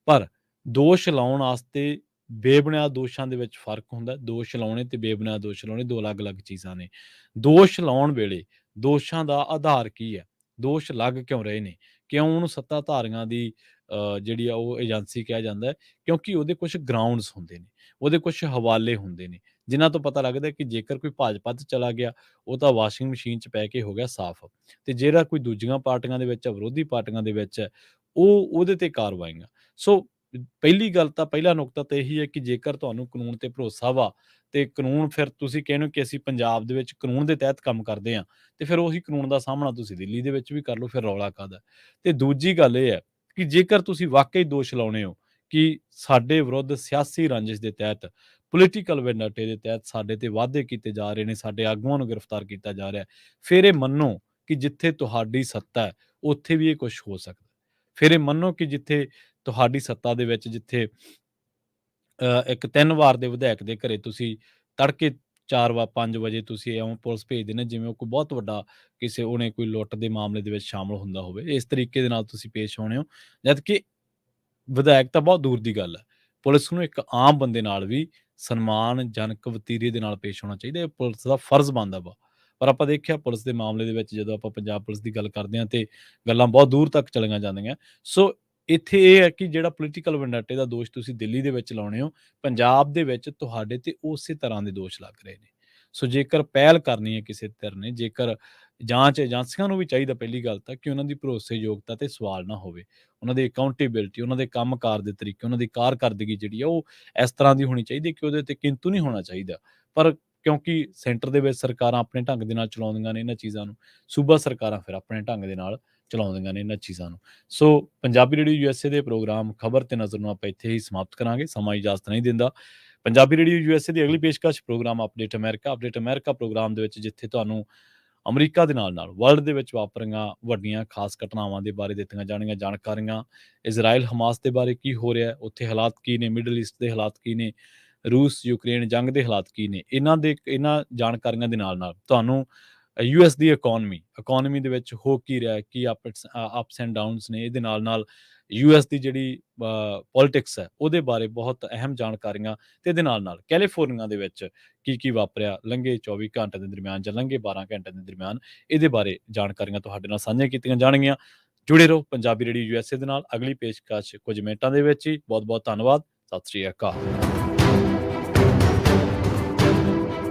ਪਰ ਦੋਸ਼ ਲਾਉਣ ਵਾਸਤੇ ਬੇਬੁਨਿਆਦ ਦੋਸ਼ਾਂ ਦੇ ਵਿੱਚ ਫ਼ਰਕ ਹੁੰਦਾ। ਦੋਸ਼ ਲਾਉਣੇ ਤੇ ਬੇਬੁਨਿਆਦ ਦੋਸ਼ ਲਾਉਣੇ 2 ਅਲੱਗ-ਅਲੱਗ ਚੀਜ਼ਾਂ ਨੇ। ਦੋਸ਼ ਲਾਉਣ ਵੇਲੇ ਦੋਸ਼ਾਂ ਦਾ ਆਧਾਰ ਕੀ ਹੈ? ਦੋਸ਼ ਲੱਗ ਕਿਉਂ ਰਹੇ ਨੇ? ਕਿਉਂ ਉਹਨੂੰ ਸੱਤਾਧਾਰੀਆਂ ਦੀ ਜਿਹੜੀ ਆ ਉਹ ਏਜੰਸੀ ਕਿਹਾ ਜਾਂਦਾ ਹੈ? ਕਿਉਂਕਿ ਉਹਦੇ ਕੁਛ ਗਰਾਊਂਡਸ ਹੁੰਦੇ ਨੇ, ਉਹਦੇ ਕੁਛ ਹਵਾਲੇ ਹੁੰਦੇ ਨੇ, ਜਿਨ੍ਹਾਂ ਤੋਂ ਪਤਾ ਲੱਗਦਾ ਕਿ ਜੇਕਰ ਕੋਈ ਭਾਜਪਾ 'ਚ ਚਲਾ ਗਿਆ, ਉਹ ਤਾਂ ਵਾਸ਼ਿੰਗ ਮਸ਼ੀਨ 'ਚ ਪੈ ਕੇ ਹੋ ਗਿਆ ਸਾਫ਼, ਤੇ ਜਿਹੜਾ ਕੋਈ ਦੂਜੀਆਂ ਪਾਰਟੀਆਂ ਦੇ ਵਿੱਚ ਹੈ, ਵਿਰੋਧੀ ਪਾਰਟੀਆਂ ਦੇ ਵਿੱਚ ਹੈ, ਉਹ ਉਹਦੇ ਤੇ ਕਾਰਵਾਈਆਂ। ਸੋ ਪਹਿਲੀ ਗੱਲ ਤਾਂ ਪਹਿਲਾ ਨੁਕਤਾ ਤਾਂ ਇਹੀ ਹੈ ਕਿ ਜੇਕਰ ਤੁਹਾਨੂੰ ਕਾਨੂੰਨ ਤੇ ਭਰੋਸਾ ਵਾ, ਤੇ ਕਾਨੂੰਨ ਫਿਰ ਤੁਸੀਂ ਕਹਿੰਦੇ ਹੋ ਕਿ ਅਸੀਂ ਪੰਜਾਬ ਦੇ ਵਿੱਚ ਕਾਨੂੰਨ ਦੇ ਤਹਿਤ ਕੰਮ ਕਰਦੇ ਹਾਂ, ਤੇ ਫਿਰ ਉਹੀ ਕਾਨੂੰਨ ਦਾ ਸਾਹਮਣਾ ਤੁਸੀਂ ਦਿੱਲੀ ਦੇ ਵਿੱਚ ਵੀ ਕਰ ਲਓ, ਫਿਰ ਰੌਲਾ ਕਾਹਦਾ? ਤੇ ਦੂਜੀ ਗੱਲ ਇਹ ਹੈ ਕਿ ਜੇਕਰ ਤੁਸੀਂ ਵਾਕਈ ਦੋਸ਼ ਲਾਉਣੇ ਹੋ ਕਿ ਸਾਡੇ ਵਿਰੁੱਧ ਸਿਆਸੀ ਰੰਜਿਸ਼ ਦੇ ਤਹਿਤ, ਪੋਲੀਟੀਕਲ ਵੈਂਡੇਟੇ ਦੇ ਤਹਿਤ ਸਾਡੇ ਤੇ ਵਾਅਦੇ ਕੀਤੇ ਜਾ ਰਹੇ ਨੇ, ਸਾਡੇ ਆਗੂਆਂ ਨੂੰ ਗ੍ਰਿਫਤਾਰ ਕੀਤਾ ਜਾ ਰਿਹਾ ਹੈ, ਫਿਰ ਇਹ ਮੰਨੋ ਕਿ ਜਿੱਥੇ ਤੁਹਾਡੀ ਸੱਤਾ ਹੈ, ਉੱਥੇ ਵੀ ਇਹ ਕੁਛ ਹੋ ਸਕਦਾ। ਫਿਰ ਇਹ ਮੰਨੋ ਕਿ ਜਿੱਥੇ ਤੁਹਾਡੀ ਸੱਤਾ ਦੇ ਵਿੱਚ ਜਿੱਥੇ ਇੱਕ 3 ਵਾਰ ਦੇ ਵਿਧਾਇਕ ਦੇ ਘਰੇ ਤੁਸੀਂ ਤੜਕੇ 4 5 ਵਜੇ ਤੁਸੀਂ ਇਉਂ ਪੁਲਿਸ ਭੇਜ ਦਿੰਦੇ ਜਿਵੇਂ ਉਹ ਕੋਈ ਬਹੁਤ ਵੱਡਾ ਕਿਸੇ ਉਹਨੇ ਕੋਈ ਲੁੱਟ ਦੇ ਮਾਮਲੇ ਦੇ ਵਿੱਚ ਸ਼ਾਮਲ ਹੁੰਦਾ ਹੋਵੇ। ਇਸ ਤਰੀਕੇ ਦੇ ਨਾਲ ਤੁਸੀਂ ਪੇਸ਼ ਆਉਣੇ ਹੋ, ਜਦਕਿ ਵਿਧਾਇਕ ਤਾਂ ਬਹੁਤ ਦੂਰ ਦੀ ਗੱਲ ਹੈ। ਪੁਲਿਸ ਨੂੰ ਇੱਕ ਆਮ ਬੰਦੇ ਨਾਲ ਵੀ ਸਨਮਾਨਜਨਕ ਵਤੀਰੇ ਦੇ ਨਾਲ ਪੇਸ਼ ਹੋਣਾ ਚਾਹੀਦਾ। ਇਹ ਪੁਲਿਸ ਦਾ ਫਰਜ਼ ਬਣਦਾ ਵਾ। ਪਰ ਆਪਾਂ ਦੇਖਿਆ ਪੁਲਿਸ ਦੇ ਮਾਮਲੇ ਦੇ ਵਿੱਚ ਜਦੋਂ ਆਪਾਂ ਪੰਜਾਬ ਪੁਲਿਸ ਦੀ ਗੱਲ ਕਰਦੇ ਹਾਂ ਤੇ ਗੱਲਾਂ ਬਹੁਤ ਦੂਰ ਤੱਕ ਚਲੀਆਂ ਜਾਂਦੀਆਂ। ਸੋ ਇੱਥੇ ਇਹ ਹੈ ਕਿ ਜਿਹੜਾ ਪੋਲੀਟੀਕਲ ਵੈਂਡੇਟੇ ਦਾ ਦੋਸ਼ ਤੁਸੀਂ ਦਿੱਲੀ ਦੇ ਵਿੱਚ ਲਾਉਣੇ ਹੋ, ਪੰਜਾਬ ਦੇ ਵਿੱਚ ਤੁਹਾਡੇ ਤੇ ਉਸੇ ਤਰ੍ਹਾਂ ਦੇ ਦੋਸ਼ ਲੱਗ ਰਹੇ ਨੇ। ਸੋ ਜੇਕਰ ਪਹਿਲ ਕਰਨੀ ਹੈ ਕਿਸੇ ਧਿਰ ਨੇ, ਜੇਕਰ ਜਾਂਚ ਏਜੰਸੀਆਂ ਨੂੰ ਵੀ ਚਾਹੀਦਾ ਪਹਿਲੀ ਗੱਲ ਤਾਂ ਕਿ ਉਹਨਾਂ ਦੀ ਭਰੋਸੇਯੋਗਤਾ ਤੇ ਸਵਾਲ ਨਾ ਹੋਵੇ। ਉਹਨਾਂ ਦੀ ਅਕਾਊਂਟੇਬਿਲਿਟੀ, ਉਹਨਾਂ ਦੇ ਕੰਮਕਾਰ ਦੇ ਤਰੀਕੇ, ਉਹਨਾਂ ਦੀ ਕਾਰਕਰਦਗੀ ਜਿਹੜੀ ਆ ਉਹ ਇਸ ਤਰ੍ਹਾਂ ਦੀ ਹੋਣੀ ਚਾਹੀਦੀ ਕਿ ਉਹਦੇ ਤੇ ਕਿੰਤੂ ਨਹੀਂ ਹੋਣਾ ਚਾਹੀਦਾ। ਪਰ ਕਿਉਂਕਿ ਸੈਂਟਰ ਦੇ ਵਿੱਚ ਸਰਕਾਰਾਂ ਆਪਣੇ ਢੰਗ ਦੇ ਨਾਲ ਚਲਾਉਂਦੀਆਂ ਨੇ ਇਹਨਾਂ ਚੀਜ਼ਾਂ ਨੂੰ, ਸੂਬਾ ਸਰਕਾਰਾਂ ਫਿਰ ਆਪਣੇ ਢੰਗ ਦੇ ਨਾਲ ਚਲਾਉਂਦੀਆਂ ਨੇ ਇਹਨਾਂ ਚੀਜ਼ਾਂ ਨੂੰ। ਸੋ ਪੰਜਾਬੀ ਰੇਡੀਓ ਯੂਐਸਏ ਦੇ ਪ੍ਰੋਗਰਾਮ ਖਬਰ ਤੇ ਨਜ਼ਰ ਨੂੰ ਆਪਾਂ ਇੱਥੇ ਹੀ ਸਮਾਪਤ ਕਰਾਂਗੇ, ਸਮਾਂ ਇਜਾਜ਼ਤ ਨਹੀਂ ਦਿੰਦਾ। ਪੰਜਾਬੀ ਰੇਡੀਓ ਯੂਐਸਏ ਦੀ ਅਗਲੀ ਪੇਸ਼ਕਸ਼ ਪ੍ਰੋਗਰਾਮ ਅਪਡੇਟ ਅਮਰੀਕਾ ਪ੍ਰੋਗਰਾਮ ਦੇ ਵਿੱਚ ਜਿੱਥੇ ਤੁਹਾਨੂੰ ਅਮਰੀਕਾ ਦੇ ਨਾਲ-ਨਾਲ ਵਰਲਡ ਦੇ ਵਿੱਚ ਵਾਪਰ ਰਹੀਆਂ ਵੱਡੀਆਂ ਖਾਸ ਘਟਨਾਵਾਂ ਦੇ ਬਾਰੇ ਦਿੱਤੀਆਂ ਜਾਣਗੀਆਂ ਜਾਣਕਾਰੀਆਂ। ਇਜ਼ਰਾਈਲ ਹਮਾਸ ਦੇ ਬਾਰੇ ਕੀ ਹੋ ਰਿਹਾ, ਉੱਥੇ ਹਾਲਾਤ ਕੀ ਨੇ, ਮਿਡਲ ਈਸਟ ਦੇ ਹਾਲਾਤ ਕੀ ਨੇ, ਰੂਸ ਯੂਕਰੇਨ ਜੰਗ ਦੇ ਹਾਲਾਤ ਕੀ ਨੇ, ਇਹਨਾਂ ਜਾਣਕਾਰੀਆਂ ਦੇ ਨਾਲ-ਨਾਲ ਤੁਹਾਨੂੰ ਯੂਐਸ ਦੀ ਇਕੋਨਮੀ ਦੇ ਵਿੱਚ ਹੋ ਕੀ ਰਿਹਾ, ਕੀ ਅਪਸ ਐਂਡ ਡਾਊਨਸ ਨੇ, ਇਹਦੇ ਨਾਲ-ਨਾਲ ਯੂਐਸ ਦੀ ਜਿਹੜੀ ਪੋਲਿਟਿਕਸ ਹੈ ਉਹਦੇ ਬਾਰੇ ਬਹੁਤ ਅਹਿਮ ਜਾਣਕਾਰੀਆਂ, ਤੇ ਇਹਦੇ ਨਾਲ-ਨਾਲ ਕੈਲੀਫੋਰਨੀਆ ਦੇ ਵਿੱਚ ਕੀ ਵਾਪਰਿਆ ਲੰਘੇ 24 ਘੰਟੇ ਦੇ ਦਰਮਿਆਨ ਜਾਂ ਲੰਘੇ 12 ਘੰਟੇ ਦੇ ਦਰਮਿਆਨ, ਇਹਦੇ ਬਾਰੇ ਜਾਣਕਾਰੀਆਂ ਤੁਹਾਡੇ ਨਾਲ ਸਾਂਝੀਆਂ ਕੀਤੀਆਂ ਜਾਣਗੀਆਂ। ਜੁੜੇ ਰਹੋ ਪੰਜਾਬੀ ਰੇਡੀਓ ਯੂਐਸਏ ਦੇ ਨਾਲ। ਅਗਲੀ ਪੇਸ਼ਕਸ਼ ਕੁਝ ਮਿੰਟਾਂ ਦੇ ਵਿੱਚ ਹੀ। ਬਹੁਤ-ਬਹੁਤ ਧੰਨਵਾਦ। ਸਤਿ ਸ੍ਰੀ ਅਕਾਲ।